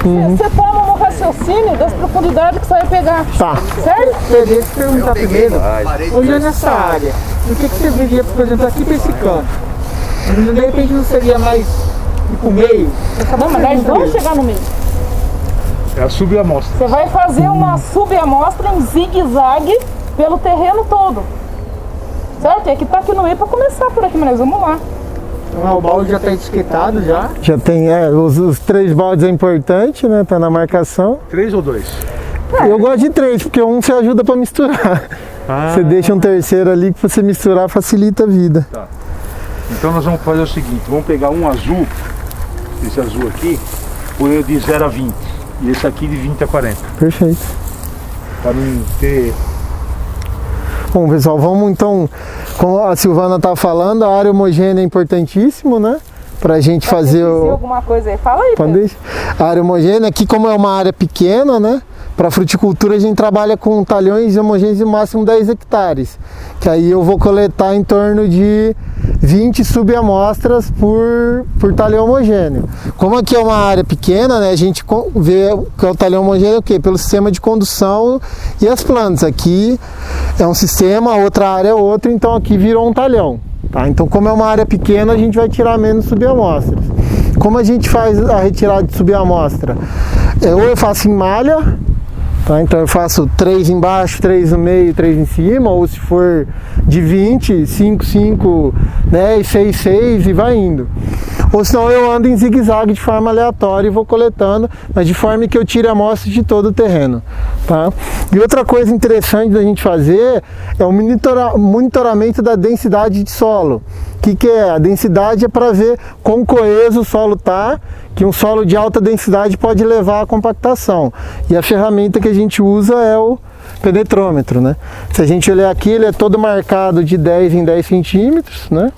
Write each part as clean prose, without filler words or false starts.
Você toma no raciocínio das profundidades que você vai pegar. Tá. Certo? Deixa eu te perguntar primeiro, olhando nessa área, o que você veria, por exemplo, aqui pra esse canto? De repente não seria mais ir pro meio? Não, mas nós vamos chegar no meio. É a subamostra. Você vai fazer uma subamostra em zigue-zague pelo terreno todo. Certo? É que tá aqui no meio para começar por aqui, mas nós vamos lá. O balde já está etiquetado já? Já tem, os 3 baldes é importante, né? Tá na marcação. 3 ou 2? Eu gosto de 3, porque um você ajuda para misturar. Você deixa um terceiro ali que você misturar facilita a vida. Tá. Então nós vamos fazer o seguinte, vamos pegar um azul, esse azul aqui, por de 0 a 20. E esse aqui de 20 a 40. Perfeito. Para não ter... Bom, pessoal, vamos então, como a Silvana tá falando, a área homogênea é importantíssimo, né? Pra gente fazer alguma coisa aí, fala aí, Pedro. A área homogênea, aqui como é uma área pequena, né? Para fruticultura a gente trabalha com talhões homogêneos de máximo 10 hectares. Que aí eu vou coletar em torno de 20 subamostras por talhão homogêneo. Como aqui é uma área pequena, né, a gente vê que é o talhão homogêneo o quê? Pelo sistema de condução e as plantas. Aqui é um sistema, a outra área é outra, então aqui virou um talhão. Tá? Então como é uma área pequena, a gente vai tirar menos subamostras. Como a gente faz a retirada de subamostra? Ou eu faço em malha, tá? Então eu faço 3 embaixo, 3 no meio, 3 em cima, ou se for de 20, 5, 5, 10, 6, 6 e vai indo. Ou senão eu ando em zigue-zague de forma aleatória e vou coletando, mas de forma que eu tire amostras de todo o terreno. Tá? E outra coisa interessante da gente fazer é o monitoramento da densidade de solo. O que é? A densidade é para ver quão coeso o solo está, que um solo de alta densidade pode levar à compactação. E a ferramenta que a gente usa é o penetrômetro, né? Se a gente olhar aqui, ele é todo marcado de 10 em 10 centímetros, né?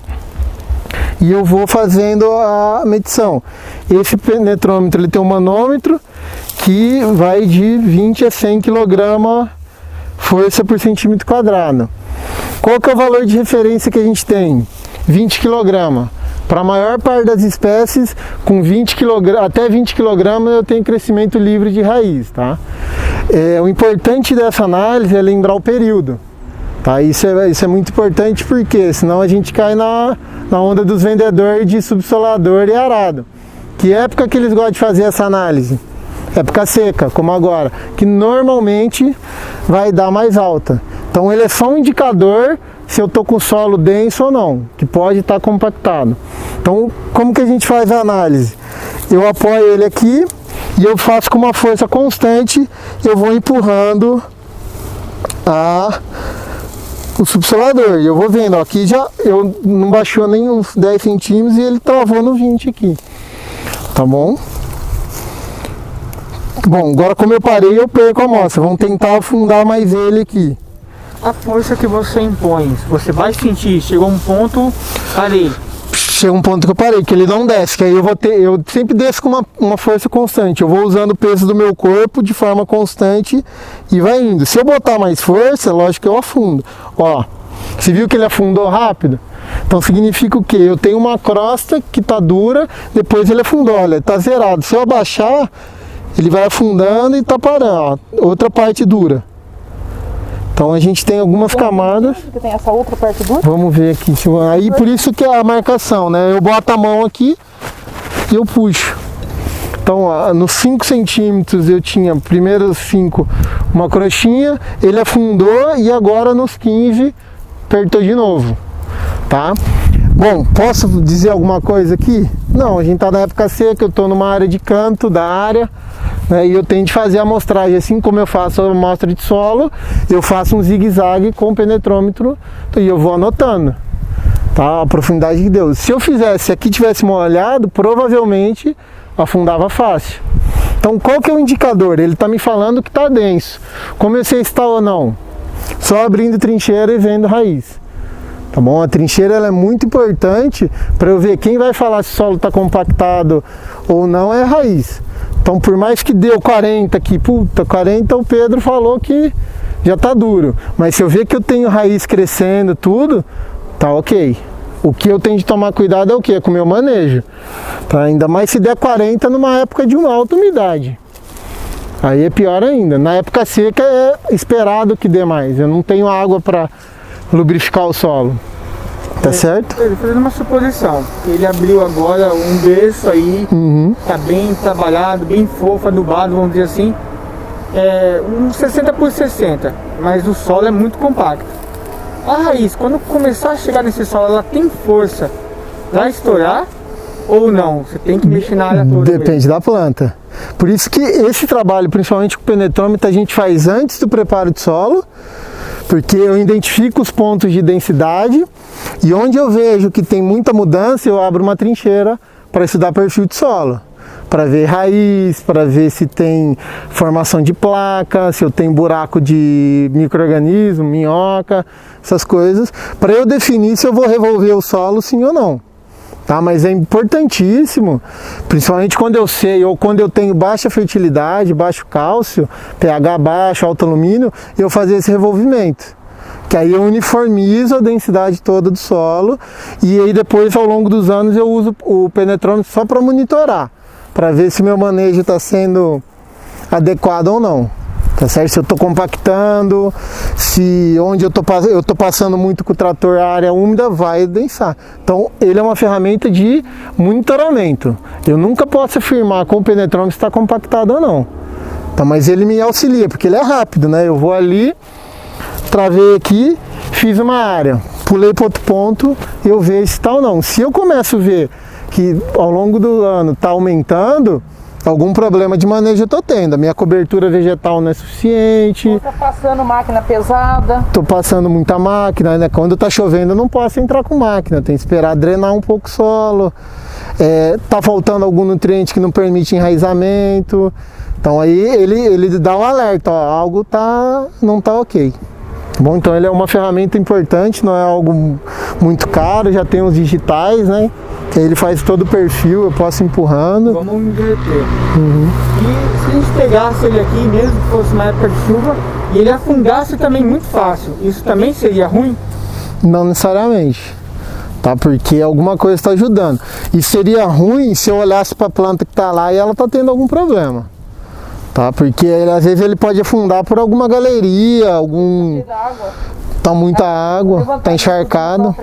E eu vou fazendo a medição. Esse penetrômetro ele tem um manômetro que vai de 20 a 100 kg força por centímetro quadrado. Qual que é o valor de referência que a gente tem? 20 kg. Para a maior parte das espécies, com 20 kg, até 20 kg eu tenho crescimento livre de raiz. Tá? O importante dessa análise é lembrar o período. Tá? Isso é muito importante porque senão a gente cai na onda dos vendedores de subsolador e arado. Que época que eles gostam de fazer essa análise? Época seca, como agora, que normalmente vai dar mais alta. Então ele é só um indicador se eu estou com solo denso ou não, que pode estar compactado. Então como que a gente faz a análise? Eu apoio ele aqui e eu faço com uma força constante, eu vou empurrando o subsolador. E eu vou vendo, ó, aqui já eu não baixou nem uns 10 centímetros e ele travou no 20 aqui. Tá bom? Bom, agora como eu parei, eu perco a amostra. Vamos tentar afundar mais ele aqui. A força que você impõe, você vai sentir, chegou um ponto, parei. Chega um ponto que eu parei, que ele não desce, que aí eu sempre desço com uma força constante. Eu vou usando o peso do meu corpo de forma constante e vai indo. Se eu botar mais força, lógico que eu afundo. Ó, você viu que ele afundou rápido? Então significa o quê? Eu tenho uma crosta que tá dura, depois ele afundou, olha, tá zerado. Se eu abaixar, ele vai afundando e tá parando, ó, outra parte dura. Então a gente tem algumas camadas. Tem essa outra parte dura? Vamos ver aqui. Aí por isso que é a marcação, né? Eu boto a mão aqui e eu puxo. Então ó, nos 5 centímetros eu tinha, primeiros 5, uma crostinha, ele afundou e agora nos 15 apertou de novo. Tá? Bom, posso dizer alguma coisa aqui? Não, a gente tá na época seca, eu tô numa área de canto da área, né, e eu tenho de fazer a amostragem, assim como eu faço a amostra de solo, eu faço um zigue-zague com o penetrômetro e eu vou anotando, tá? A profundidade que deu. Se eu fizesse, aqui tivesse molhado, provavelmente afundava fácil. Então qual que é o indicador? Ele tá me falando que tá denso. Como eu sei se tá ou não? Só abrindo trincheira e vendo raiz. Tá bom? A trincheira ela é muito importante para eu ver quem vai falar se o solo está compactado ou não é a raiz. Então por mais que deu 40 aqui, puta, 40 o Pedro falou que já está duro. Mas se eu ver que eu tenho raiz crescendo tudo, tá ok. O que eu tenho de tomar cuidado é o quê? Com o meu manejo. Tá? Ainda mais se der 40 numa época de uma alta umidade. Aí é pior ainda. Na época seca é esperado que dê mais. Eu não tenho água para lubrificar o solo. Tá certo? Ele fazendo uma suposição. Ele abriu agora um berço aí, tá bem trabalhado, bem fofo, adubado, vamos dizer assim. Um 60 por 60, mas o solo é muito compacto. A raiz, quando começar a chegar nesse solo, ela tem força para estourar ou não? Você tem que mexer na área toda. Depende da planta. Por isso que esse trabalho, principalmente com o penetrômetro, a gente faz antes do preparo de solo, porque eu identifico os pontos de densidade e onde eu vejo que tem muita mudança, eu abro uma trincheira para estudar perfil de solo, para ver raiz, para ver se tem formação de placa, se eu tenho buraco de micro-organismo, minhoca, essas coisas, para eu definir se eu vou revolver o solo sim ou não. Tá, mas é importantíssimo, principalmente quando eu sei ou quando eu tenho baixa fertilidade, baixo cálcio, pH baixo, alto alumínio, eu fazer esse revolvimento. Que aí eu uniformizo a densidade toda do solo e aí depois ao longo dos anos eu uso o penetrômetro só para monitorar, para ver se meu manejo está sendo adequado ou não. Tá certo? Se eu estou compactando, se onde eu tô passando muito com o trator, a área úmida vai densar. Então ele é uma ferramenta de monitoramento. Eu nunca posso afirmar com o penetrômetro se está compactado ou não. Tá, mas ele me auxilia, porque ele é rápido, né? Eu vou ali, travei aqui, fiz uma área, pulei para outro ponto, eu vejo se está ou não. Se eu começo a ver que ao longo do ano está aumentando, algum problema de manejo eu estou tendo. A minha cobertura vegetal não é suficiente. Está passando máquina pesada. Estou passando muita máquina, né? Quando está chovendo eu não posso entrar com máquina, tem que esperar drenar um pouco o solo. Tá faltando algum nutriente que não permite enraizamento. Então aí ele dá um alerta, ó, algo não está ok. Bom, então ele é uma ferramenta importante, não é algo muito caro, já tem os digitais, né? Que aí ele faz todo o perfil, eu posso ir empurrando. Vamos inverter. E se a gente pegasse ele aqui, mesmo que fosse uma época de chuva, e ele afundasse também muito fácil, isso também seria ruim? Não necessariamente, tá? Porque alguma coisa está ajudando. E seria ruim se eu olhasse para a planta que está lá e ela está tendo algum problema. Tá? Porque às vezes ele pode afundar por alguma galeria, tá muita água, tá encharcado.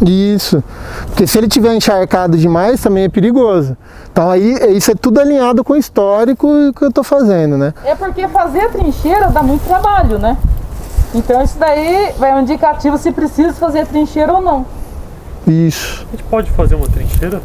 Isso. Porque se ele tiver encharcado demais também é perigoso. Então aí isso é tudo alinhado com o histórico que eu tô fazendo, né? É porque fazer a trincheira dá muito trabalho, né? Então isso daí vai um indicativo se precisa fazer a trincheira ou não. Isso. A gente pode fazer uma trincheira?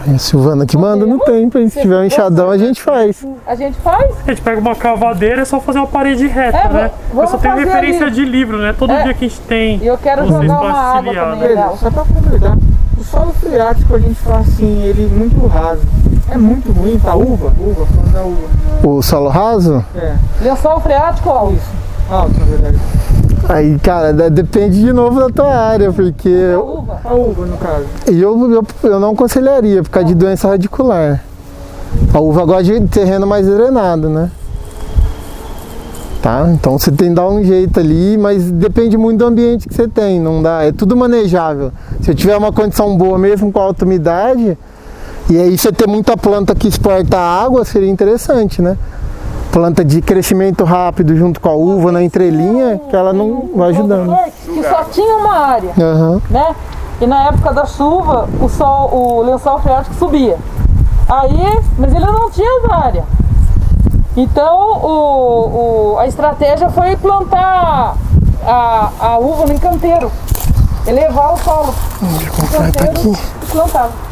A Silvana que manda no tempo, se tiver um enxadão a gente faz. A gente faz? A gente pega uma cavadeira e é só fazer uma parede reta, né? Eu só tenho referência ali de livro, né? Todo dia que a gente tem. E eu quero jogar uma água também. Só pra completar, o solo freático a gente fala assim, ele muito raso. É muito ruim pra uva? Falando da uva. O solo raso? Lençol freático alto? Isso, alto na verdade. Aí, cara, depende de novo da tua área, porque... A uva, no caso. E eu não aconselharia, por causa de doença radicular. A uva gosta de terreno mais drenado, né? Tá? Então você tem que dar um jeito ali, mas depende muito do ambiente que você tem, não dá, é tudo manejável. Se eu tiver uma condição boa mesmo com alta umidade, e aí você ter muita planta que exporta água, seria interessante, né? Planta de crescimento rápido junto com a uva na entrelinha, que ela não vai ajudando. Que só tinha uma área, né? E na época da chuva, o lençol freático subia. Aí, mas ele não tinha área. Então a estratégia foi plantar a uva no encanteiro. Elevar o solo. Aqui. E plantava.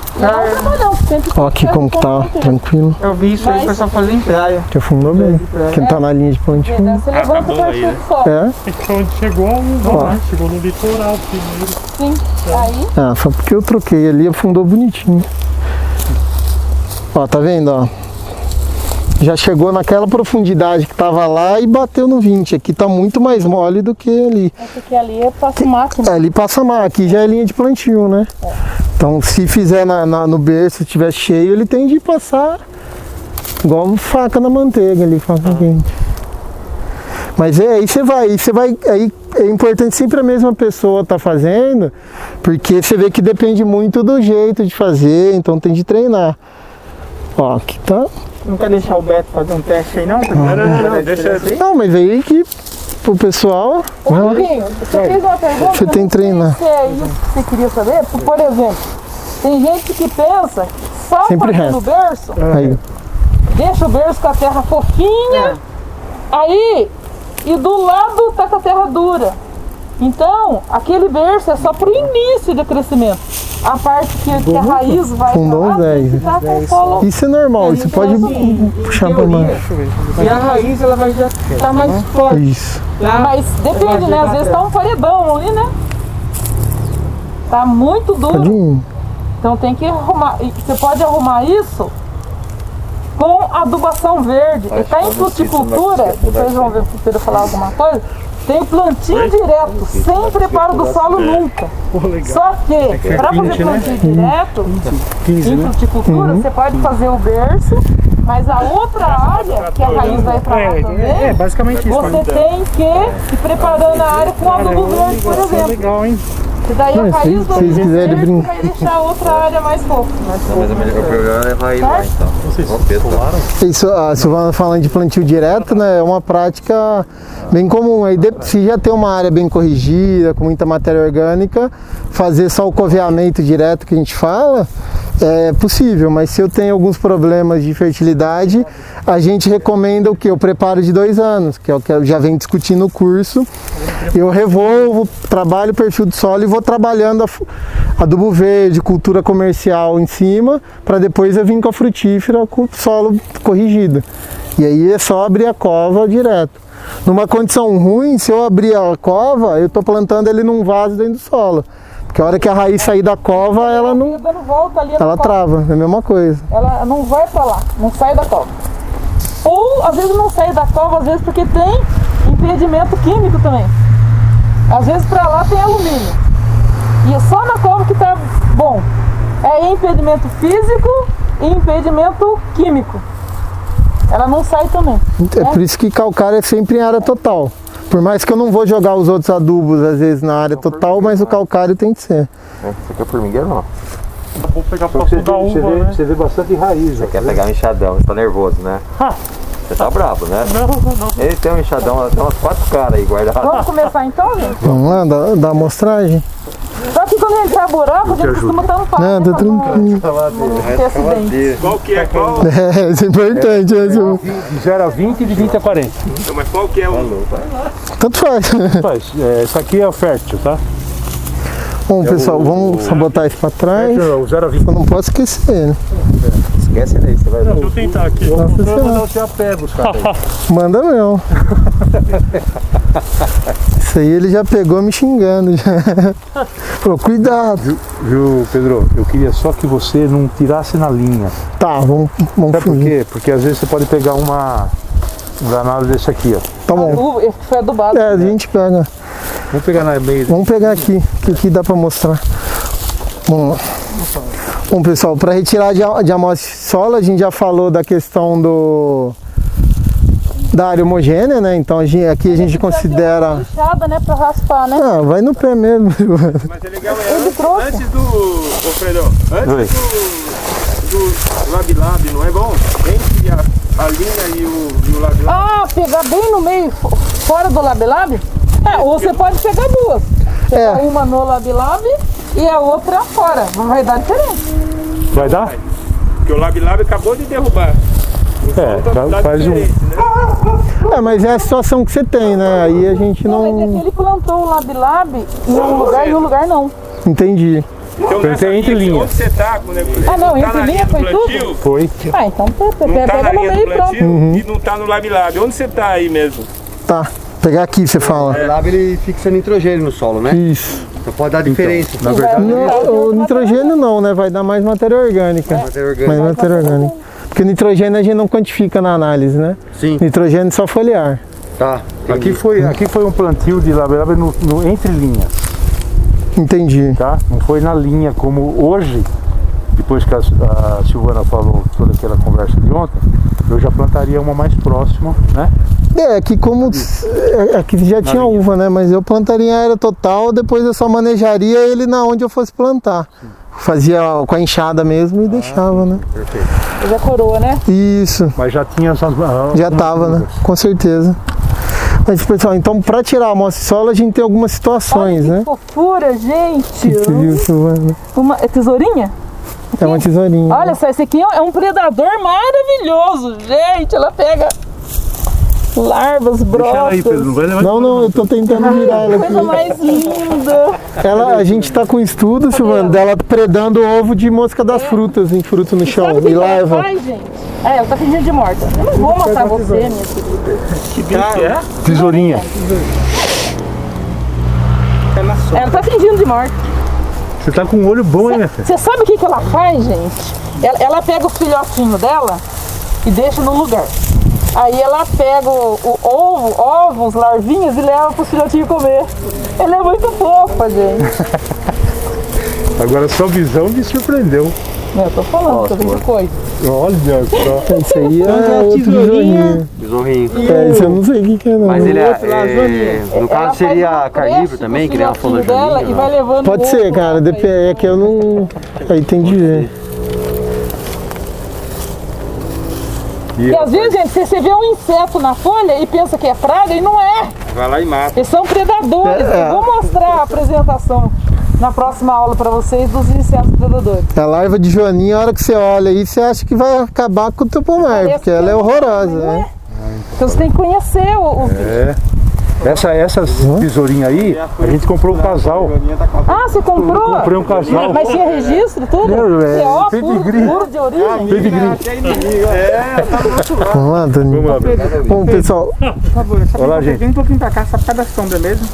Ó aqui como que tá, tranquilo. Eu vi isso aí, o pessoal fazendo em praia. Que afundou bem, que tá na linha de plantio. Você levanta o perfil do solo. Então onde chegou a uva, né? Chegou no litoral primeiro. Sim, aí... Só porque eu troquei ali, afundou bonitinho. Ó, tá vendo, ó? Já chegou naquela profundidade que tava lá e bateu no 20. Aqui tá muito mais mole do que ali. Porque ali passa máquina. Ali passa máquina, aqui já é linha de plantio, né? Então se fizer no berço, se estiver cheio, ele tem de passar igual faca na manteiga ali, faca quente. Mas aí você vai, aí é importante sempre a mesma pessoa tá fazendo, porque você vê que depende muito do jeito de fazer, então tem de treinar. Ó, aqui tá. Não quer deixar o Beto fazer um teste aí não? Não, deixa assim. Não, mas aí que pro pessoal. Ô, Rodriguinho, você fez uma pergunta. Você tem que treinar. Se é isso que você queria saber, por exemplo, tem gente que pensa só Sempre fazer no reto. berço, Aí. deixa o berço com a terra fofinha, aí, e do lado tá com a terra dura. Então, aquele berço é só pro início do crescimento. A parte que a raiz vai Fundou pra lá, uns 10. tem que tá com o solo. Isso é normal, você pode puxar pra baixo. E a raiz ela vai já estar mais forte. Isso. Mas depende, né? Às vezes tá um paredão ali, né? Tá muito duro. Pode ir. Então tem que arrumar. E você pode arrumar isso com adubação verde. E tá em fruticultura, vocês vão ver o Pedro falar alguma coisa. Tem plantio direto, sem preparo do solo nunca. Só que, para fazer plantio direto, em fruticultura, você pode fazer o berço, mas a outra área, que a raiz vai para lá também, basicamente isso. você tem que ir preparando a área com adubo verde, por exemplo. Legal, hein? E daí a Mas raiz se vai vocês quiserem crescer e brincar. vai deixar a outra área mais fofa. Mas o problema é levar ele lá então. Vocês Ó, Pedro. Isso, a Silvana falando de plantio direto, né, é uma prática bem comum. Aí, se já tem uma área bem corrigida, com muita matéria orgânica, fazer só o coveamento direto que a gente fala, é possível. Mas se eu tenho alguns problemas de fertilidade, a gente recomenda o que? O preparo de 2 anos, que é o que eu já venho discutindo no curso. Eu revolvo, trabalho o perfil do solo e vou trabalhando adubo verde, cultura comercial em cima, para depois eu vir com a frutífera com o solo corrigido. E aí é só abrir a cova direto. Numa condição ruim, se eu abrir a cova, eu estou plantando ele num vaso dentro do solo. Porque a hora que a raiz sair da cova, ela não, Dando volta ali na ela cova. trava, é a mesma coisa. Ela não vai pra lá, não sai da cova. Ou às vezes não sai da cova, às vezes porque tem impedimento químico também. Às vezes pra lá tem alumínio. E é só na cova que tá bom. É impedimento físico e impedimento químico. Ela não sai também. É por isso que calcário é sempre em área total. Por mais que eu não vou jogar os outros adubos às vezes na área total, mas o calcário tem que ser. Isso aqui é formigueiro não. Vou pegar Então foto você, da você, uva, vê, né? você vê bastante raiz. Você quer pegar um enxadão, você tá nervoso, né? Ah, Você tá brabo, né? não. Ele tem um enxadão, tem umas 4 caras aí guardadas. Vamos começar então, gente? Vamos lá, dá a amostragem? Só que quando a gente sai buraco, a gente costuma tampar. Não, né, tá pra não tranquilo. ter acidente. Qual que é qual? É, isso é importante, né, Silvio? De 0 a 20 e de 20 a 40. Não, mas qual que é o. Tanto faz. Faz, essa aqui é o fértil, tá? Bom, pessoal, vamos só botar isso pra trás. Fértil é o 0 a 20. Eu não posso esquecer, né? Esquece daí, você vai ver. Deixa eu tentar aqui. Eu vou mandar você a pé buscar. Manda não. Isso aí ele já pegou me xingando. Já. Falou, cuidado. Viu, Pedro? Eu queria só que você não tirasse na linha. Tá, vamos Sabe por fugir. quê? Porque às vezes você pode pegar um danado desse aqui, ó. Tá bom. Esse foi adubado. É, a gente pega. Vamos pegar na meia. Vamos pegar aqui, que aqui dá pra mostrar. Vamos lá. Bom, pessoal, para retirar de amostra de solo, a gente já falou da questão da área homogênea, né? Então aqui a gente considera... Lixada, né, pra raspar, né? Ah, vai no pé mesmo. Mas é legal, antes do. Ô Fredo, antes do Lab Lab, não é bom? Entre a linha e o Lab Lab. Ah, pegar bem no meio, fora do Lab Lab? É, ou você pode pegar duas. Pegar uma no Lab Lab e a outra fora. Vai dar diferença. Vai dar? Porque o Lab Lab acabou de derrubar. Dá faz um. diferença, né? É, mas é a situação que você tem, né? Aí a gente Não, mas é que não... ele plantou o Lab Lab em um lugar e um lugar não. Entendi. Então, Pensei nessa entre linha, linhas. onde você tá, quando Ah, não, tá entre na linha do foi plantio, tudo? Foi. Ah, então não tá pega na no linha do meio e pronto. plantio e não tá no Lab Lab. Onde você tá aí mesmo? Tá. Pegar aqui, você fala. O lab ele fixa nitrogênio no solo, né? Isso. Então pode dar diferença. Na verdade, O nitrogênio não, né? Vai dar mais matéria orgânica. Matéria orgânica. Mais matéria orgânica. Porque o nitrogênio a gente não quantifica na análise, né? Sim. Nitrogênio só foliar. Tá. aqui foi um plantio de laberaba no entre linhas, Entendi. tá? Não foi na linha como hoje, depois que a Silvana falou toda aquela conversa de ontem, eu já plantaria uma mais próxima, né? Aqui como aqui já tinha uva, né? Mas eu plantaria em área total, depois eu só manejaria ele na onde eu fosse plantar. Fazia com a enxada mesmo e deixava, né? Perfeito. Já coroa, né? Isso. Mas já tinha essas... Já tava, né? Com certeza. Mas, pessoal, então para tirar a amostra de solo a gente tem algumas situações, olha que né? fofura, gente! Isso, mano. É tesourinha? É uma tesourinha. Olha só, esse aqui é um predador maravilhoso, gente! Ela pega larvas, brotas. Deixa ela aí, Pedro. Não vai levar. Não, eu tô tentando virar ela Coisa aqui. mais linda! A gente tá com estudo, Silvana, dela predando o ovo de mosca das frutas, em fruto no chão. Sabe o que E ela larva. faz, gente? Ela tá fingindo de morta. Eu não vou mostrar você, minha querida. Que bicho que é? Tesourinha. Ela tá fingindo de morta. Você tá com um olho bom, hein, minha filha? Você sabe o que ela faz, gente? Ela pega o filhotinho dela e deixa no lugar. Aí ela pega ovos, larvinhas e leva pro filhotinho comer. Ela é muito fofa, gente. Agora sua visão me surpreendeu. Eu tô falando, tô vendo coisa. Olha só. Esse aí é outro tesourinho. Besorrinho. Esse eu não sei o que é, não. Mas ele Ela no caso faz seria uma carnívoro creche também, pro que nem ela falou filhotinho dela e vai levando Pode ovo ser, cara. É que eu não... Aí tem de ver. E às vezes, gente, você vê um inseto na folha e pensa que é praga e não é. Vai lá e mata. Eles são predadores. Eu vou mostrar a apresentação na próxima aula para vocês dos insetos predadores. A larva de joaninha, a hora que você olha aí, você acha que vai acabar com o teu pomar, porque ela é horrorosa, né? Então você tem que conhecer os bichos. Essas tesourinhas aí, a gente comprou um casal. Ah, você comprou? Comprei um casal. Mas tinha registro e tudo? Não, Puro de origem? Vamos lá, Toninho. Vamos lá, Pedro. Bom, pessoal, Por favor, Olá, gente. vem um pouquinho pra cá, só por causa da sombra mesmo.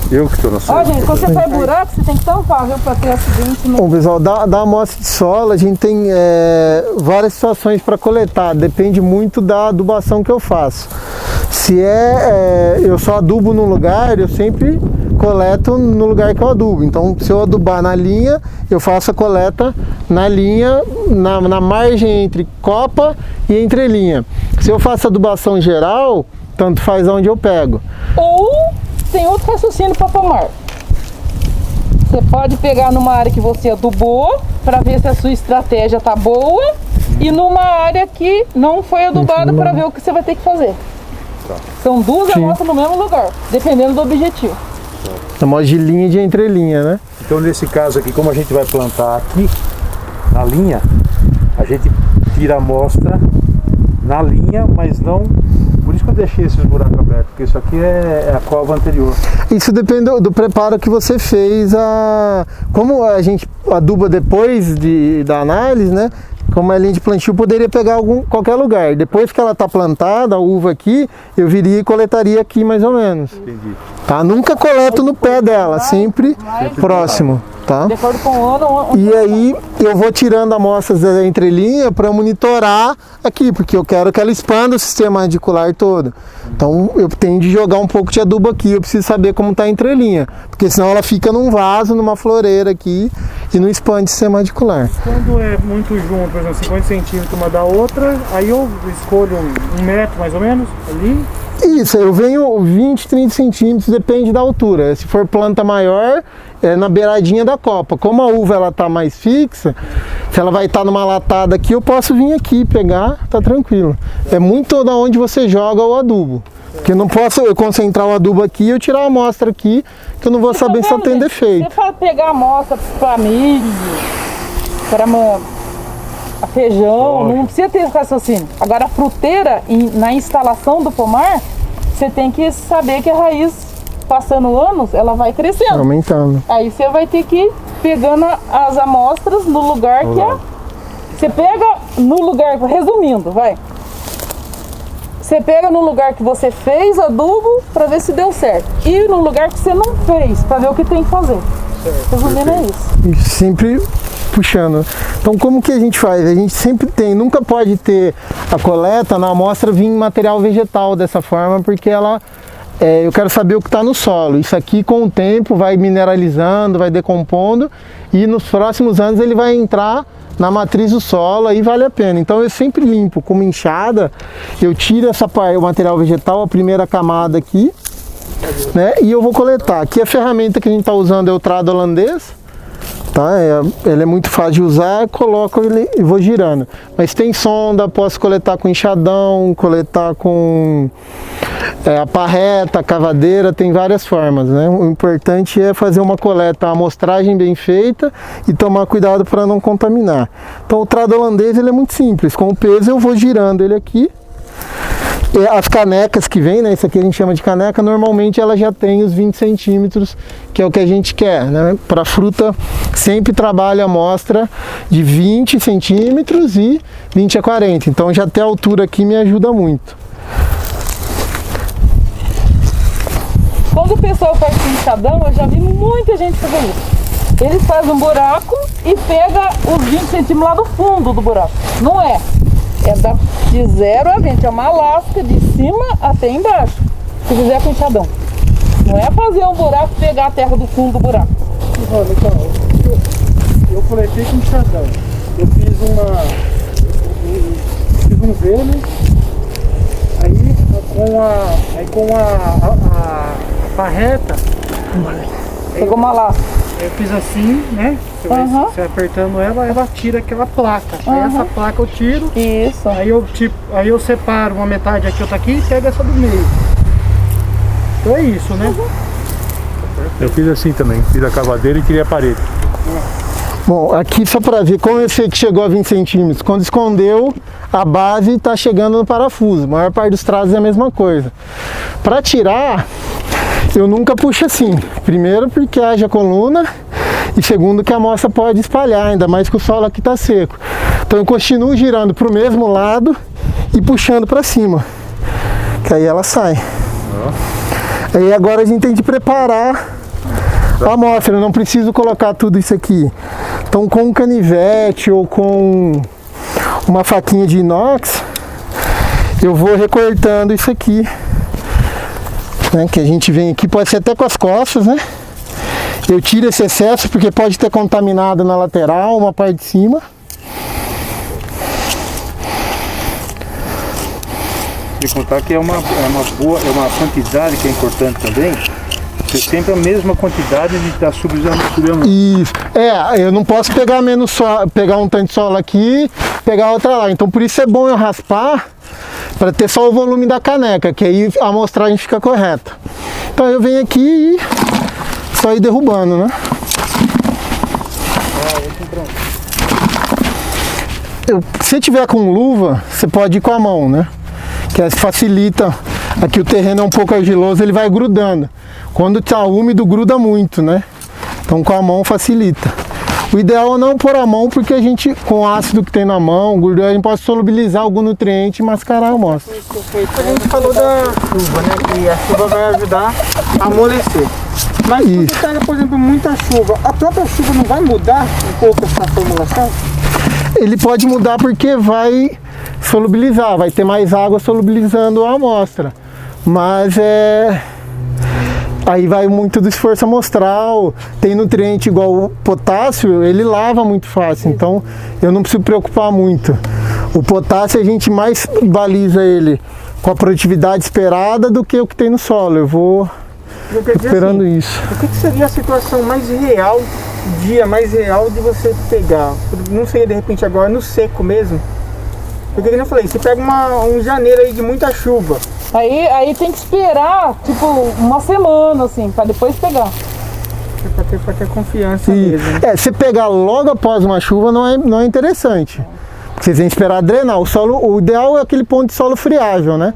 Eu que tô na Ó, sala. gente, quando você faz buraco, você tem que tampar, viu? Pra ter acidente no... Bom, pessoal, da amostra de solo a gente tem várias situações para coletar, depende muito da adubação que eu faço. Se eu só adubo num lugar, eu sempre coleto no lugar que eu adubo. Então, se eu adubar na linha, eu faço a coleta na linha, na margem entre copa e entrelinha. Se eu faço adubação geral, tanto faz onde eu pego. Ou tem outro raciocínio para pomar. Você pode pegar numa área que você adubou para ver se a sua estratégia tá boa e numa área que não foi adubada para ver o que você vai ter que fazer. São duas amostras no mesmo lugar, dependendo do objetivo. Chamamos de linha e de entrelinha, né? Então nesse caso aqui, como a gente vai plantar aqui, na linha, a gente tira a amostra na linha, mas não... Por isso que eu deixei esses buracos abertos, porque isso aqui é a cova anterior. Isso depende do preparo que você fez. Como a gente aduba depois da análise, né? Como é linha de plantio, poderia pegar qualquer lugar. Depois que ela está plantada, a uva aqui, eu viria e coletaria aqui mais ou menos. Entendi. Tá? Nunca coleto no pé dela, sempre próximo. Tá? De acordo com o ano... E aí eu vou tirando amostras da entrelinha para monitorar aqui, porque eu quero que ela expanda o sistema radicular todo. Então eu tenho de jogar um pouco de adubo aqui, eu preciso saber como está a entrelinha, porque senão ela fica num vaso, numa floreira aqui e não expande o sistema radicular. Quando é muito junto, por exemplo, 50 centímetros uma da outra, aí eu escolho 1 metro mais ou menos ali. Isso, eu venho 20, 30 centímetros, depende da altura. Se for planta maior, é na beiradinha da copa. Como a uva ela tá mais fixa, se ela vai estar numa latada aqui, eu posso vir aqui pegar, tá tranquilo. É muito da onde você joga o adubo. Porque eu não posso concentrar o adubo aqui e eu tirar a amostra aqui, que eu não vou saber se ela tem defeito. Você fala pegar a amostra para milho, para feijão, não precisa ter esse raciocínio. Agora a fruteira, na instalação do pomar, você tem que saber que a raiz, passando anos, ela vai crescendo. Aumentando. Aí você vai ter que ir pegando as amostras no lugar que é. Você pega no lugar, resumindo, vai. Você pega no lugar que você fez adubo para ver se deu certo. E no lugar que você não fez, para ver o que tem que fazer. Resumindo, é isso. E sempre puxando. Então como que a gente faz? A gente sempre tem, nunca pode ter a coleta na amostra vir em material vegetal dessa forma, porque ela, eu quero saber o que está no solo. Isso aqui com o tempo vai mineralizando, vai decompondo e nos próximos anos ele vai entrar na matriz do solo, aí vale a pena. Então eu sempre limpo com uma enxada, eu tiro essa parte, o material vegetal, a primeira camada aqui, né? E eu vou coletar. Aqui a ferramenta que a gente está usando é o trado holandês. Tá? Ele é muito fácil de usar, coloco ele e vou girando. Mas tem sonda, posso coletar com enxadão, coletar com a parreta, a cavadeira, tem várias formas, né? O importante é fazer uma coleta, a amostragem bem feita e tomar cuidado para não contaminar. Então o trado holandês ele é muito simples, com o peso eu vou girando ele aqui. E as canecas que vem, né? Isso aqui a gente chama de caneca, normalmente ela já tem os 20 centímetros, que é o que a gente quer, né? Para fruta, sempre trabalha a amostra de 20 centímetros e 20 a 40. Então já ter a altura aqui me ajuda muito. Quando o pessoal faz com enxadão, eu já vi muita gente fazer isso. Eles fazem um buraco e pega os 20 centímetros lá do fundo do buraco. Não é. É de 0 a 20, é uma lasca de cima até embaixo, se fizer com enxadão. Não é fazer um buraco e pegar a terra do fundo do buraco. Olha, então, eu coletei com enxadão. Eu fiz um vênus, aí com a parreta, Pegou uma lasca. eu fiz assim, né? Você apertando ela tira aquela placa. Aí essa placa eu tiro. Isso. Aí eu separo uma metade aqui, outra aqui e pego essa do meio. Então é isso, né? Eu fiz assim também, fiz a cavadeira e tirei a parede. Bom, aqui só para ver como eu sei que chegou a 20 centímetros. Quando escondeu, a base está chegando no parafuso. A maior parte dos traços é a mesma coisa. Para tirar, eu nunca puxo assim. Primeiro porque haja coluna e segundo que a amostra pode espalhar, ainda mais que o solo aqui está seco. Então eu continuo girando para o mesmo lado e puxando para cima, que aí ela sai. Aí agora a gente tem que preparar a amostra. Eu não preciso colocar tudo isso aqui. Então com um canivete ou com uma faquinha de inox, eu vou recortando isso aqui, né, que a gente vem aqui, pode ser até com as costas, né? Eu tiro esse excesso porque pode ter contaminado na lateral, uma parte de cima. E contar que é uma quantidade que é importante também. Você sempre a mesma quantidade de estar subindo. Isso. Eu não posso pegar menos solo, pegar um tanto de solo aqui, pegar outra lá. Então por isso é bom eu raspar para ter só o volume da caneca, que aí a amostragem fica correta. Então eu venho aqui e só ir derrubando, né? Se tiver com luva, você pode ir com a mão, né? Que facilita. Aqui o terreno é um pouco argiloso, ele vai grudando. Quando está úmido, gruda muito, né? Então com a mão facilita. O ideal é não pôr a mão, porque a gente, com o ácido que tem na mão, gordura, a gente pode solubilizar algum nutriente e mascarar a amostra. A gente falou da chuva, né? Que a chuva vai ajudar a amolecer. Mas quando pega, por exemplo, muita chuva, a própria chuva não vai mudar um pouco essa formulação? Ele pode mudar porque vai solubilizar, vai ter mais água solubilizando a amostra. Mas aí vai muito do esforço amostral. Tem nutriente igual o potássio, ele lava muito fácil, então eu não preciso preocupar muito. O potássio a gente mais baliza ele com a produtividade esperada do que o que tem no solo. Eu vou recuperando assim, isso. O que seria a situação mais real, o dia mais real de você pegar? Não seria de repente agora no seco mesmo? Porque como eu falei, você pega um janeiro aí de muita chuva. Aí tem que esperar, tipo, uma semana, assim, para depois pegar. Pra ter confiança mesmo. Se pegar logo após uma chuva não é interessante. Vocês têm que esperar drenar. O ideal é aquele ponto de solo friável, né?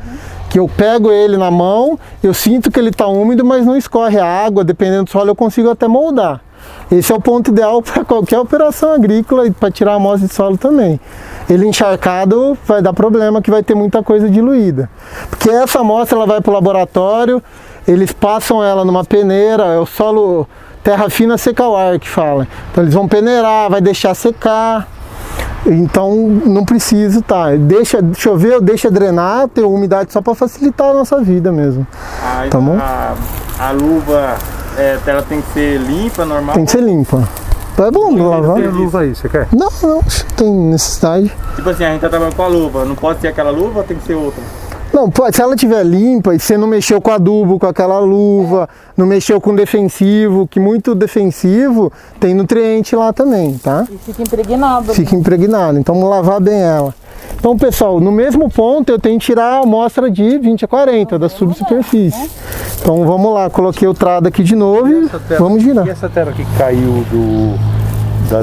Que eu pego ele na mão, eu sinto que ele está úmido, mas não escorre a água, dependendo do solo eu consigo até moldar. Esse é o ponto ideal para qualquer operação agrícola e para tirar a amostra de solo também. Ele encharcado vai dar problema, que vai ter muita coisa diluída. Porque essa amostra ela vai para o laboratório, eles passam ela numa peneira, é o solo terra fina seca ao ar que fala. Então eles vão peneirar, vai deixar secar. Então não preciso, tá? Deixa chover, deixa drenar, ter umidade só para facilitar a nossa vida mesmo. Tá bom? A luva, ela tem que ser limpa, normal? Tem que ser limpa. É bom lavar. Tem luva aí, você quer? Não tem necessidade. Tipo assim, a gente tá trabalhando com a luva. Não pode ser aquela luva ou tem que ser outra? Não, pode, se ela estiver limpa e você não mexeu com adubo, com aquela luva, não mexeu com defensivo, que muito defensivo tem nutriente lá também, tá? E fica impregnado. Fica impregnado, então vamos lavar bem ela. Então, pessoal, no mesmo ponto eu tenho que tirar a amostra de 20 a 40 da subsuperfície. Então vamos lá, coloquei o trado aqui de novo e vamos girar. E essa terra que caiu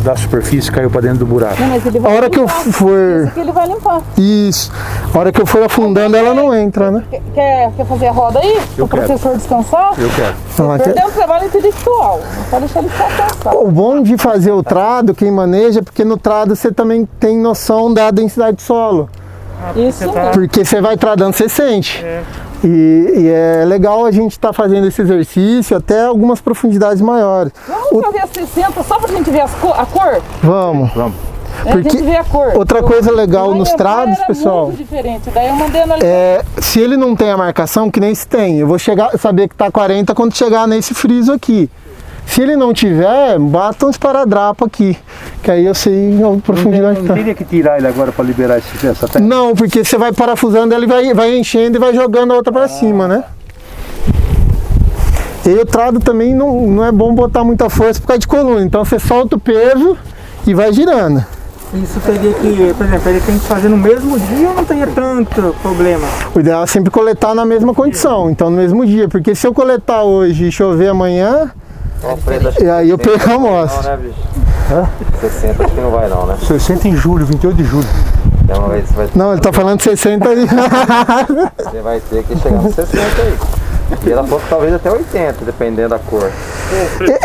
da superfície, caiu pra dentro do buraco? Não, mas ele vai A hora que eu limpar. for... Isso que ele vai limpar. Isso. A hora que eu for afundando, ela não entra, né? Quer fazer a roda aí? Eu O professor descansar? Eu quero. Ela quer- Perdeu um trabalho intelectual. Não pode deixar ele ficar cansado. O bom de fazer o trado, quem maneja, porque no trado você também tem noção da densidade de solo. Isso mesmo. Porque você vai tradando, você sente. E é legal a gente estar fazendo esse exercício até algumas profundidades maiores. Vamos fazer a 60 só pra gente ver a cor? Vamos. A Porque gente vê a cor. outra coisa legal nos Mas a cor trados, era pessoal, muito diferente. Daí eu mandei analisar. se ele não tem a marcação, que nem se tem, eu vou saber que tá 40 quando chegar nesse friso aqui. Se ele não tiver, bata um esparadrapo aqui, que aí eu sei a profundidade que Não tá. teria que tirar ele agora para liberar essa terra? Não, porque você vai parafusando, ele vai enchendo e vai jogando a outra para cima, né? E o trado também não é bom botar muita força por causa de coluna, então você solta o peso e vai girando. Isso teria que, por exemplo, ele tem que fazer no mesmo dia ou não teria tanto problema? O ideal é sempre coletar na mesma condição, então no mesmo dia, porque se eu coletar hoje e chover amanhã, e aí eu perco a amostra. Não, né, bicho? 60 acho que não vai não, né? 60 em julho, 28 de julho. Tem uma vez você Não, ele tá falando 60 ali. vai ter que chegar nos 60 aí. E ela fosse talvez até 80, dependendo da cor.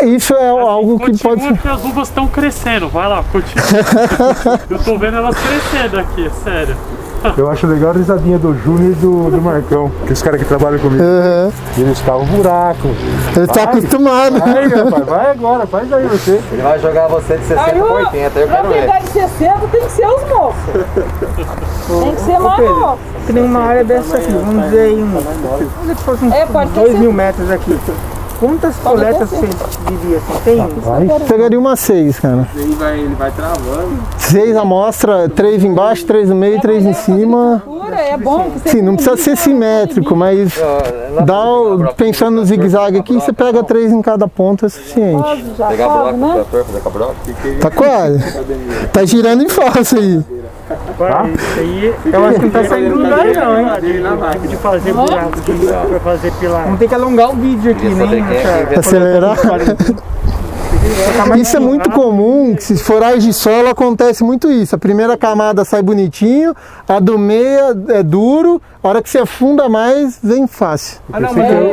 Isso é algo que pode Continua ser. que as uvas estão crescendo, vai lá, continua. Eu tô vendo elas crescendo aqui, sério. Eu acho legal a risadinha do Júnior e do Marcão, que os caras que trabalham comigo. Eles estavam buraco. Ele tá acostumado. Vai, rapaz, vai agora, faz aí você. Ele vai jogar você de 60 Aí, para 80, eu pra quero ver. pegar de 60 tem que ser os moços. Tem que ser mais moços. Que nem uma área dessa aqui, vamos dizer aí, vamos dizer que fosse uns Pode 2.000 metros aqui. Quantas coletas você diria assim? Tem? Pegaria uma 6, cara. Ele vai travando. 6 amostra, 3 embaixo, 3 no meio, 3 em cima. É bom que você Sim, não precisa ser simétrico, mas pensando no zigue-zague aqui, você pega 3 em cada ponta, é suficiente. já Pegar sabe, bloco, né? trator, fazer com a bloco. Tá quase. Tá girando em face aí. Isso aí Eu acho que não tá saindo lugar não, hein? de fazer buraco, pra fazer pilar. Vamos ter que alongar o vídeo aqui, Queria saber né? quem é que Acelerar. Isso é muito comum, que se for argissolo acontece muito isso. A primeira camada sai bonitinho, a do meia é duro, a hora que você afunda mais, vem fácil.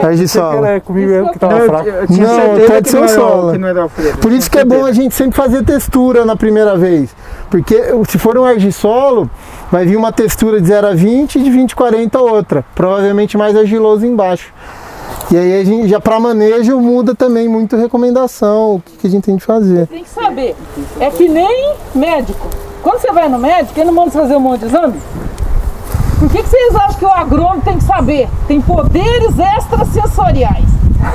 Argissolo. Era comigo eu que tava fraco. Não, pode ser o solo. Que não é do Alfredo. Por isso que é bom a gente sempre fazer textura na primeira vez. Porque se for um argissolo, vai vir uma textura de 0 a 20 e de 20 a 40 outra. Provavelmente mais argiloso embaixo. E aí a gente já para manejo muda também muito a recomendação, o que a gente tem que fazer. Tem que saber. É que nem médico. Quando você vai no médico, ele não manda você fazer um monte de exame? Por que vocês acham que o agrônomo tem que saber? Tem poderes extrasensoriais.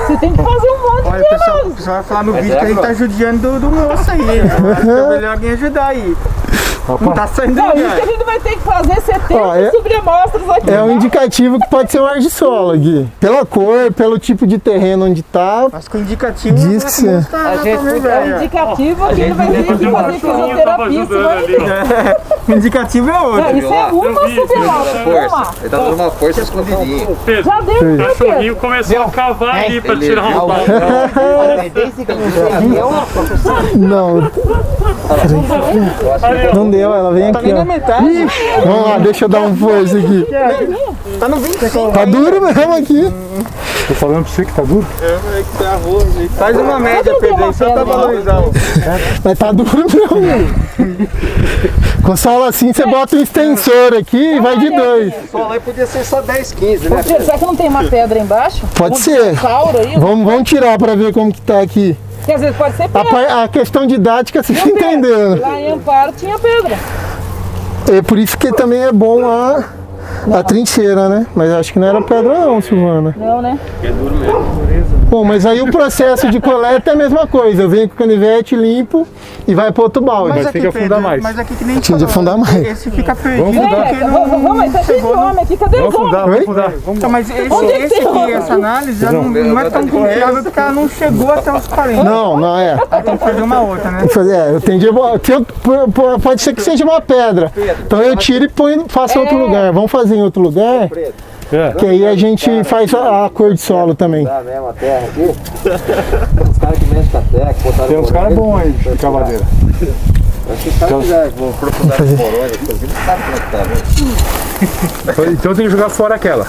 Você tem que fazer um monte Olha, de o pessoal exame. vai falar no Mas vídeo é que a gente tá agora. judiando do moço aí. É melhor alguém ajudar aí. Não tá saindo Não, isso que lugar. a gente vai ter que fazer 70 Ó, é- subamostras aqui. É um indicativo que pode ser um argissolo aqui. Pela cor, pelo tipo de terreno onde tá. Mas com indicativo Diz que sim. A gente É indicativo que ele vai ter que fazer tava fisioterapia. Isso ajudando ali, ó. O indicativo é outro. Isso é uma Eu vi, subamostra. Força. Ele tá dando uma força escondidinha. Pedro, Já deu, o né, Pedro? cachorrinho começou a cavar ali pra Ele tirar um viu balão. Não, não deu, ela vem aqui, ó. metade. Vamos lá, deixa eu dar um força aqui. Tá no 25. Tá duro mesmo aqui. Tô falando pra você que tá duro. Faz uma média, Pedro, aí, só pra valorizar. Mas tá duro mesmo. Com solo assim, você bota um extensor aqui e vai de 2. Só lá podia ser só 10, 15, né? Pedro, será que não tem uma pedra embaixo? Pode ser. Cauro aí? Vamos tirar pra ver como que tá aqui. Quer dizer, pode ser pedra. A questão didática você tá entendendo. Lá em Amparo tinha pedra. É por isso que também é bom A trincheira, né? Mas acho que não era pedra não, Silvana. Não, né? É duro mesmo. Bom, mas aí o processo de coleta é a mesma coisa. Eu venho com o canivete, limpo e vai para outro balde. Mas tem que afundar mais. Mas aqui que nem Tinha de afundar mais. Esse fica perdido Vamos porque Vamos, tá cheio de homem aqui, cadê os homens? Vamos afundar. Então, mas Onde é que esse tem aqui, homem? essa análise já não é tão confiável porque ela não chegou até os 40. Não é. Aí tem que fazer uma outra, né? Eu tenho pode ser que seja uma pedra. Então eu tiro e faço em outro lugar. Vamos fazer em outro lugar, que aí a gente faz a cor de solo também. Dá mesmo a terra aqui. Tem uns caras que mexem com a terra, que botaram Tem uns caras bons aí de cavadeira. Acho que os caras quiserem, vou aprofundar com corona, porque não sabe como é que tá, né? Então tem que jogar fora aquela.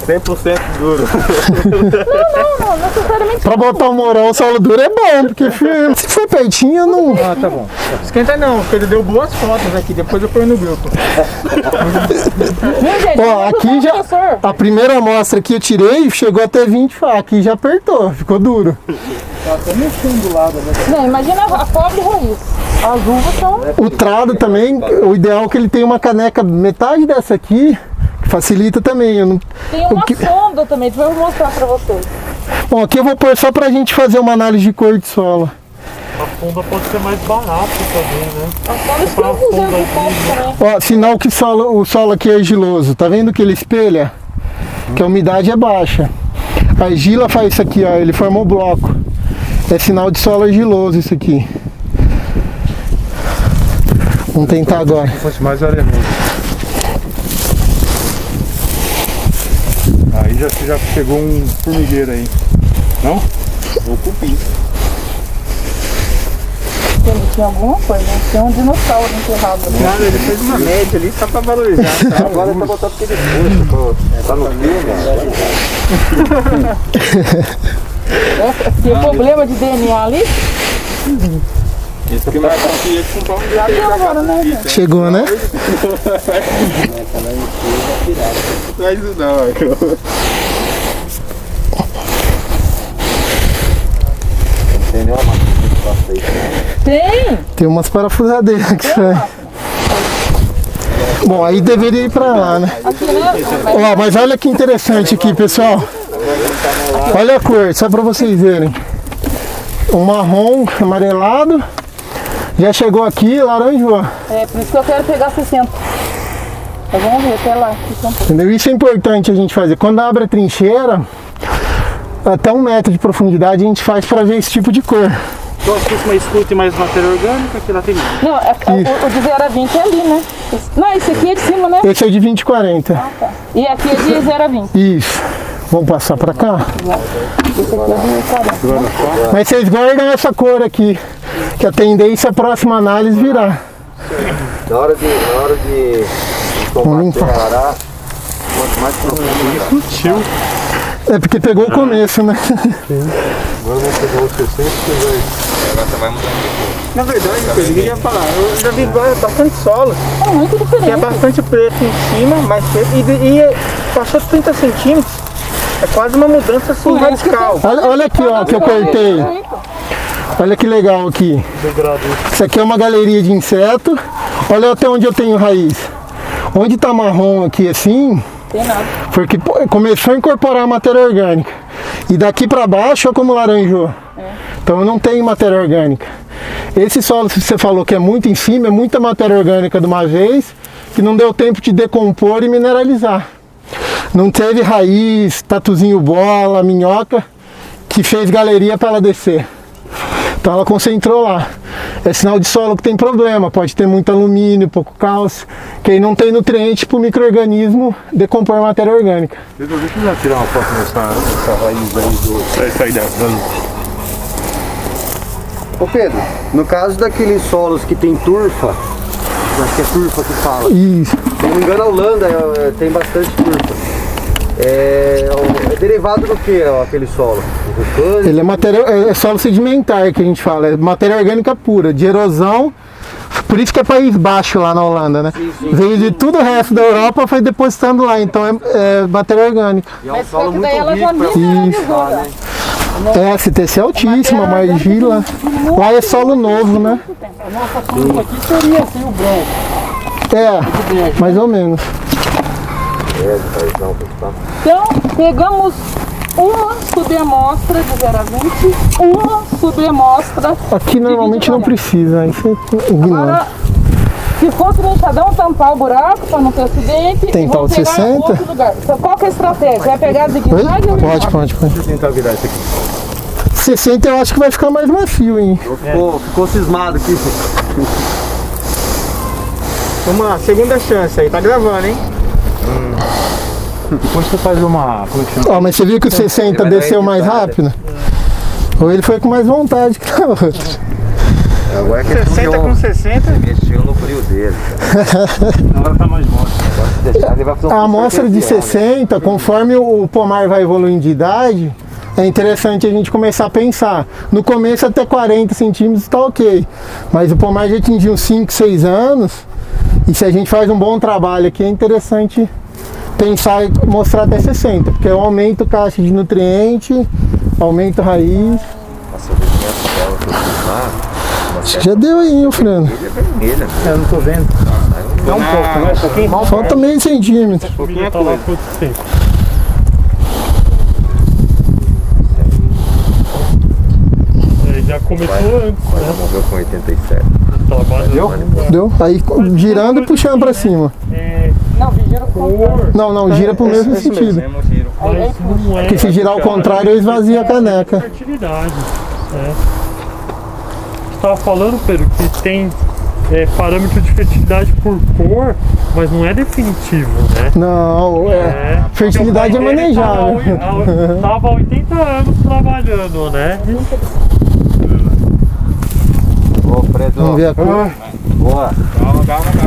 100% duro. Não necessariamente. Pra botar o morão, o solo duro é bom, porque se for pertinho, não. Ah, tá bom. Esquenta não, porque ele deu boas fotos aqui, depois eu ponho no grupo. Viu, gente? Ó, aqui já. Professor. A primeira amostra que eu tirei chegou até 20 facas, aqui já apertou, ficou duro. Não, imagina a cobre raiz. As uvas são. O trado também, o ideal é que ele tenha uma caneca metade dessa aqui, que facilita também. Eu não... Tem uma sonda também, eu vou mostrar pra vocês. Bom, aqui eu vou pôr só pra gente fazer uma análise de cor de solo. A funda pode ser mais barata também, né? A sonda está 200 e pouco também. Ó, sinal que o solo aqui é argiloso. Tá vendo que ele espelha? Que a umidade é baixa. A argila faz isso aqui, ó, ele formou bloco. É sinal de solo argiloso isso aqui. Vamos tentar agora. Se fosse mais arenoso. Aí já pegou um formigueiro aí. Não? O cupim. Tinha alguma coisa, né? Tem um dinossauro enterrado ali. Nada, ele fez uma média ali só pra valorizar. Tá? Agora ele tá botando aquele bucho, pô. Tá no filme, Tem problema de DNA ali? Isso que mais aqui é comprar um diabo Agora, né, gente? Chegou, né? Não é isso não, Marco. tem nenhuma máquina que faça isso, né? Tem! Tem umas parafusadeiras aqui. Bom, aí deveria ir pra lá, né? Aqui, né? Ó, mas olha que interessante aqui, pessoal. Olha a cor, só pra vocês verem. Um marrom amarelado. Já chegou aqui, laranjou. É, por isso que eu quero pegar 60. Mas vamos ver até lá. Entendeu? Isso é importante a gente fazer. Quando abre a trincheira, até 1 metro de profundidade a gente faz pra ver esse tipo de cor. Então aqui uma escuta e mais matéria orgânica, aqui lá tem menos. Não, o de 0 a 20 é ali, né? Não, esse aqui é de cima, né? Esse é de 20 e 40. E aqui é de 0 a 20. Isso. Vamos passar pra cá? Esse aqui é de 40. Mas vocês guardam essa cor aqui, que a tendência é a próxima análise virar. Na hora de tomar arar, quanto mais profundo. É porque pegou o começo, né? Agora vamos pegar o 60 e Agora você vai mudando de cor. Na verdade, eu queria falar, eu já vi bastante solo, É muito que é diferente. bastante preto em cima, mais preto, e passou de 30 centímetros. É quase uma mudança assim, radical. Olha aqui, ó, que eu cortei. Olha que legal aqui. Isso aqui é uma galeria de inseto. Olha até onde eu tenho raiz. Onde tá marrom aqui assim, Tem nada. porque começou a incorporar matéria orgânica. E daqui para baixo, olha como laranjou. Então eu não tenho matéria orgânica. Esse solo que você falou que é muito em cima, é muita matéria orgânica de uma vez, que não deu tempo de decompor e mineralizar. Não teve raiz, tatuzinho bola, minhoca, que fez galeria para ela descer. Então ela concentrou lá. É sinal de solo que tem problema, pode ter muito alumínio, pouco cálcio, que aí não tem nutriente para o micro-organismo decompor matéria orgânica. Deixa eu tirar uma foto nessa raiz aí Essa aí da Ô Pedro, no caso daqueles solos que tem turfa, acho que é turfa que fala. Isso. Se não me engano, a Holanda tem bastante turfa. É derivado do que aquele solo? Vulcânico? Ele é matéria, é solo sedimentar que a gente fala, é matéria orgânica pura, de erosão. Por isso que é país baixo lá na Holanda, né? Veio de tudo o resto da Europa, foi depositando lá, então é matéria orgânica. E é um Mas solo só que muito daí ela já rico pra mineralizou, né? É, a CTC é altíssima, uma argila. Lá é solo novo, né? Nossa fundo aqui seria assim o branco. É, mais ou menos. Então, pegamos uma subamostra de 0 a 20, uma subamostra. Aqui normalmente não precisa, aí você ignora. Agora, se fosse no enxadão, tampar o buraco para não ter acidente. Tentar o 60. Outro lugar. Então, qual que é a estratégia? Vai pegar a zigue-zague ou Pode. Deixa eu tentar virar isso aqui. 60 eu acho que vai ficar mais macio, hein? Ficou cismado aqui. Vamos lá, segunda chance aí, tá gravando, hein? Depois você faz uma... Ó, mas você viu que o 60 desceu mais rápido? Ou ele foi com mais vontade que a outra? Agora é 60 com 60. mexeu no frio dele. Agora tá mais mole. Agora se deixar, ele vai fazer A amostra de 60, conforme o pomar vai evoluindo de idade, é interessante a gente começar a pensar. No começo até 40 centímetros está ok, mas o pomar já atingiu 5, 6 anos, e se a gente faz um bom trabalho aqui, é interessante pensar e mostrar até 60, porque eu aumento caixa de nutriente, aumento raiz. Nossa, eu vi Acho que já deu aí, hein, Fernando? vermelha. Eu não tô vendo. Dá um pouco, né? Um pouquinho. Falta meio centímetro. Milho tá lá há quanto tempo? Já começou antes, né? Morreu com 87. Trabalhando. Deu? Aí girando e puxando pra cima. Não, gira com Não, gira pro mesmo sentido. Mesmo giro. Mas não é. Porque se girar ao contrário, eu esvazio a caneca. Fertilidade. Né? Você estava falando, Pedro, que tem parâmetro de fertilidade por cor, mas não é definitivo, né? Não, fertilidade é manejável. Estava há 80 anos trabalhando, né? Ô, Fredo. Vamos ver a cor. Boa.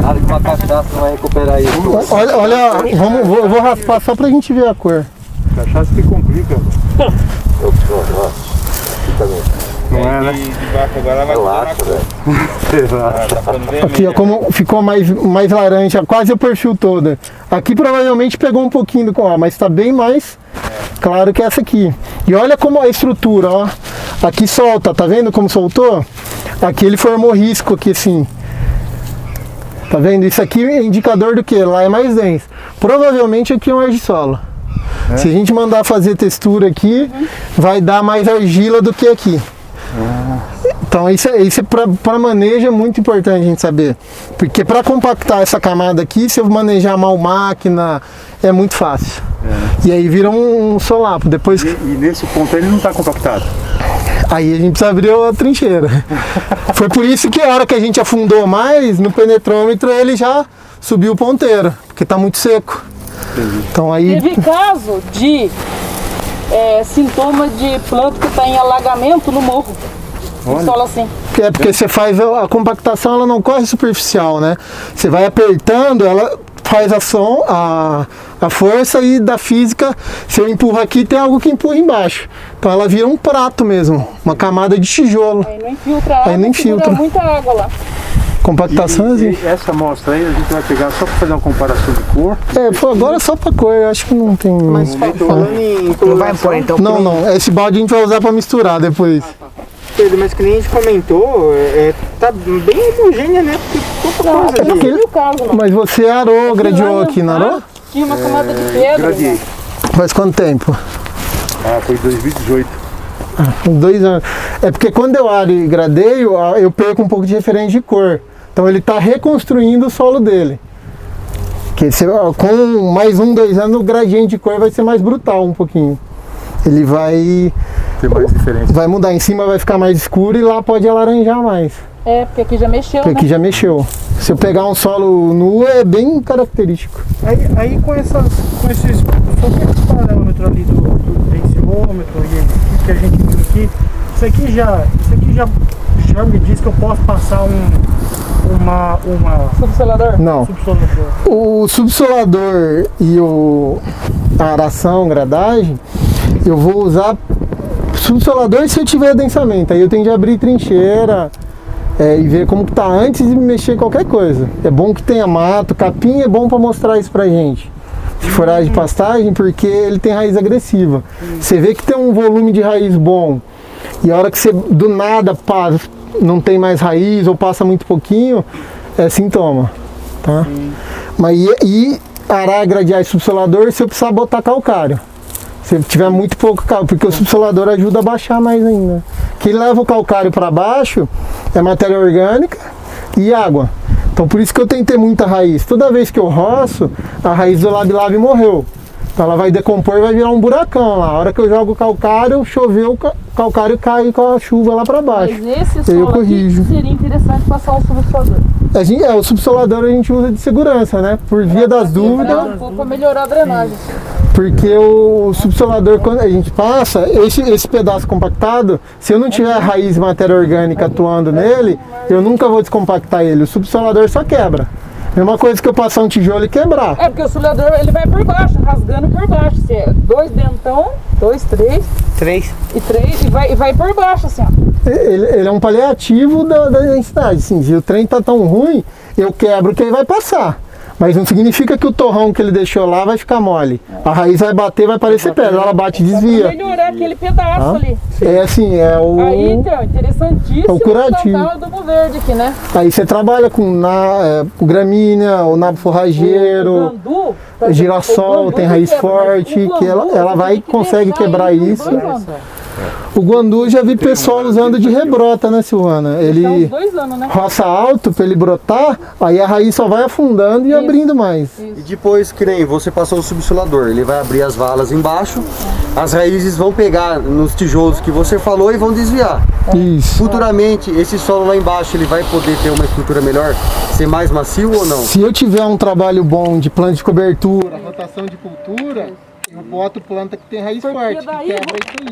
Nada que uma cachaça não vai recuperar isso. Olha, eu vou raspar só pra gente ver a cor. Cachaça que complica. Não é, né? De baixo agora vai Relaxa, velho. tá ficando vermelho. Aqui, ó, como ficou mais laranja, quase o perfil todo. Aqui provavelmente pegou um pouquinho do mas tá bem mais claro que essa aqui. E olha como a estrutura, ó. Aqui solta, tá vendo como soltou? Aqui ele formou risco aqui assim. Tá vendo? Isso aqui é indicador do que? Lá é mais denso. Provavelmente aqui é um argissolo. Se a gente mandar fazer textura aqui, vai dar mais argila do que aqui. Então isso para manejo é muito importante a gente saber. Porque para compactar essa camada aqui, se eu manejar mal máquina, é muito fácil. E aí vira um solapo. Depois... E nesse ponto ele não está compactado. Aí a gente precisa abrir a trincheira. Foi por isso que a hora que a gente afundou mais, no penetrômetro ele já subiu o ponteiro, porque está muito seco. Então aí... Teve caso de sintoma de planta que está em alagamento no morro. Solo assim. É porque você faz a compactação, ela não corre superficial, né? Você vai apertando, ela faz a força e da física, se eu empurro aqui, tem algo que empurra embaixo. Então ela vira um prato mesmo, uma camada de tijolo. Aí não infiltra água, Aí não infiltra. muita água lá. Compactação assim. E essa amostra aí a gente vai pegar só para fazer uma comparação de cor. Agora só pra cor, eu acho que não tem... Mas falando em coloração, então, Não, esse balde a gente vai usar pra misturar depois. Pedro, mas que nem a gente comentou, tá bem homogênea, né? Porque pouca coisa Não ali. teve o caso, não. Mas você arou, gradiou aqui, não arou? Tinha uma camada de pedra. Gradiei. né? Faz quanto tempo? Foi 2018. Uns 2 anos. É porque quando eu aro e gradeio, eu perco um pouco de referência de cor. Então ele está reconstruindo o solo dele. Com mais 1, 2 anos, o gradiente de cor vai ser mais brutal um pouquinho. Ele vai... Tem mais diferença. Vai mudar, em cima vai ficar mais escuro e lá pode alaranjar mais. Porque aqui já mexeu, Porque aqui né? já mexeu. Se eu pegar um solo nu, é bem característico. Aí com esses parâmetros ali do densiômetro e que a gente viu aqui, isso aqui já me diz que eu posso passar uma Subsolador? Não. subsolador. O subsolador e a aração, gradagem, eu vou usar subsolador se eu tiver adensamento. Aí eu tenho de abrir trincheira e ver como que tá antes de mexer em qualquer coisa. É bom que tenha mato, capim é bom para mostrar isso pra gente. Se for área de pastagem, porque ele tem raiz agressiva. Você vê que tem um volume de raiz bom e a hora que você do nada não tem mais raiz ou passa muito pouquinho, é sintoma, tá? Mas arar, gradear e subsolador se eu precisar botar calcário. Se tiver muito pouco calcário, porque o subsolador ajuda a baixar mais ainda. Quem leva o calcário para baixo é matéria orgânica e água. Então por isso que eu tentei muita raiz. Toda vez que eu roço, a raiz do Lab morreu. Então ela vai decompor e vai virar um buracão lá. A hora que eu jogo o calcário, choveu, o calcário cai com a chuva lá para baixo. Mas esse aí eu solo corrijo. aqui seria interessante passar um subsolador. O subsolador a gente usa de segurança, né? Por via das dúvidas. Para melhorar a drenagem. Porque o subsolador, quando a gente passa, esse pedaço compactado, se eu não tiver raiz e matéria orgânica atuando nele, eu nunca vou descompactar ele. O subsolador só quebra. Mesma coisa que eu passar um tijolo e quebrar. É, porque o subsolador ele vai por baixo, rasgando por baixo. Se é 2 dentão, 2, 3. 3. E 3, e vai por baixo, assim, ó. Ele é um paliativo da densidade. Assim, se o trem tá tão ruim, eu quebro que ele vai passar. Mas não significa que o torrão que ele deixou lá vai ficar mole. A raiz vai bater, vai parecer pedra. Ela bate e desvia. Pra melhorar aquele pedaço ali. É assim, é o... Aí, então, interessantíssimo. É o curativo. O adubo verde aqui, né? Aí você trabalha com gramínea, o nabo forrageiro, girassol, tem raiz forte, que ela vai consegue quebrar isso. O guandu já vi pessoal usando de rebrota, né, Silvana? Ele 2 anos, né? roça alto para ele brotar, aí a raiz só vai afundando e abrindo mais. E depois que nem você passou o subsolador, ele vai abrir as valas embaixo, as raízes vão pegar nos tijolos que você falou e vão desviar. Isso. Futuramente, esse solo lá embaixo, ele vai poder ter uma estrutura melhor, ser mais macio ou não? Se eu tiver um trabalho bom de planta de cobertura, rotação de cultura, eu boto planta que tem raiz forte,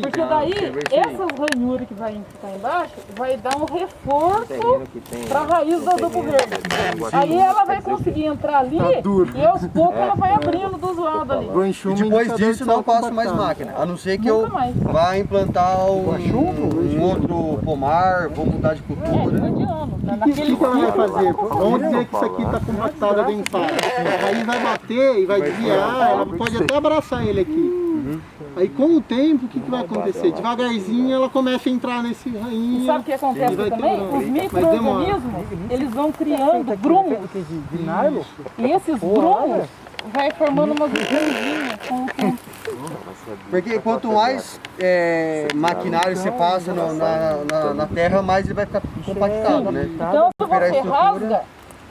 porque daí essas ranhuras que vai ficar embaixo vai dar um reforço para a raiz do adubo verde. Aí ela vai conseguir entrar ali e aos poucos ela vai abrindo dos lados ali. E depois disso não passo mais máquina, a não ser que eu vá implantar um outro pomar, vou mudar de cultura. O que ela vai fazer? Vamos dizer que isso aqui está compactado bem fácil. A raiz vai bater e vai desviar, ela pode até abraçar ele aqui. Aí com o tempo, o que vai acontecer? Devagarzinho ela começa a entrar nesse rainha. E sabe o que acontece também? Os micro-organismos, eles vão criando grumos. E esses grumos vai formando umas esponjinhas com o tempo. Porque quanto mais maquinário você passa na terra, mais ele vai ficar compactado, né? Então se você rasga,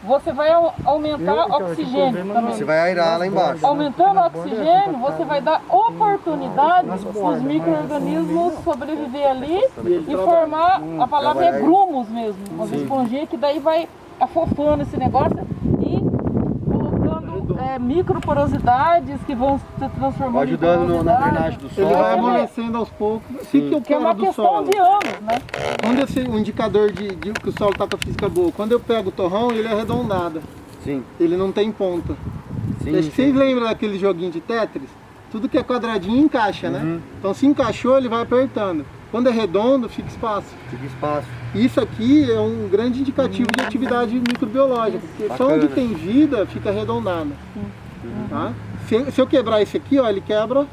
você vai aumentar o oxigênio também. Você vai aerar lá embaixo. Aumentando o oxigênio, você vai dar oportunidade para os micro-organismos sobreviver ali e formar, a palavra é grumos mesmo, umas esponjinhas que daí vai afofando esse negócio e colocando microporosidades que vão se transformando ajudando na drenagem do solo. Ele vai amolecendo aos poucos. Que é uma questão de anos, né? Quando eu sei um indicador de que o solo está com a física boa, quando eu pego o torrão, ele é arredondado. Sim. Ele não tem ponta. Sim, Acho que vocês lembram daquele joguinho de Tetris? Tudo que é quadradinho encaixa, né? Então se encaixou, ele vai apertando. Quando é redondo, fica espaço. Fica espaço. Isso aqui é um grande indicativo de atividade microbiológica, porque só onde tem vida fica arredondado. Tá? Se eu quebrar esse aqui, ó, ele quebra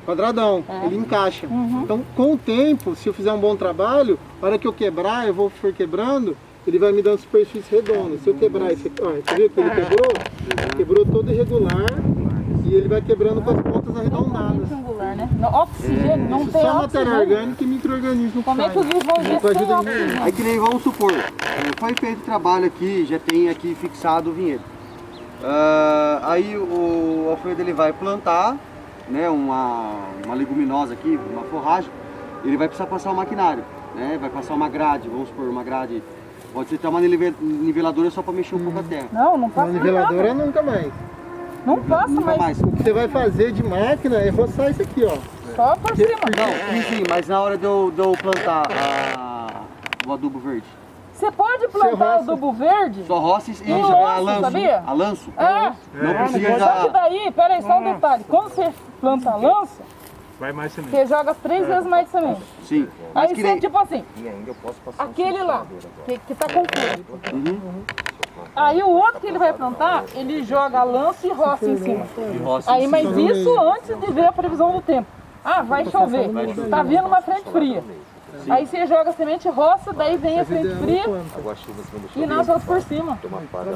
quadradão, ele encaixa. Então, com o tempo, se eu fizer um bom trabalho, a hora que eu quebrar, eu for quebrando, ele vai me dando superfície redonda. Se eu quebrar esse aqui, ó, você viu que ele quebrou todo irregular e ele vai quebrando com as pontas arredondadas. Né? No oxigênio, não tem só oxigênio. matéria orgânica e micro-organismo. Como é que os vivos vão ver sem oxigênio? Aí que nem vamos supor, foi feito o trabalho aqui, já tem aqui fixado o vinhedo. Aí o Alfredo ele vai plantar, né, uma leguminosa aqui, uma forragem, ele vai precisar passar o maquinário, né, vai passar uma grade, vamos supor, uma grade, pode ser até uma niveladora só para mexer um pouco a terra. Não passa mais. Niveladora nunca mais. Não passa mais. O que você vai fazer de máquina é roçar isso aqui, ó. Só por cima. Não, sim, mas na hora de eu plantar o adubo verde. Você pode plantar adubo verde? Só roça e lanço, a lanço. sabia? A lanço? Não precisa. Só que daí, peraí, só um detalhe. Quando você planta a lança, vai mais semente. Você joga 3 vezes mais semente. Sim. Aí você, tipo assim, aquele lá, que tá com flor. Aí o outro que ele vai plantar, ele joga lanço e roça em cima. Aí, mas isso antes de ver a previsão do tempo. Ah, vai chover, tá vindo uma frente fria. Aí você joga a semente, roça, daí vem a frente fria e nasce outro por cima.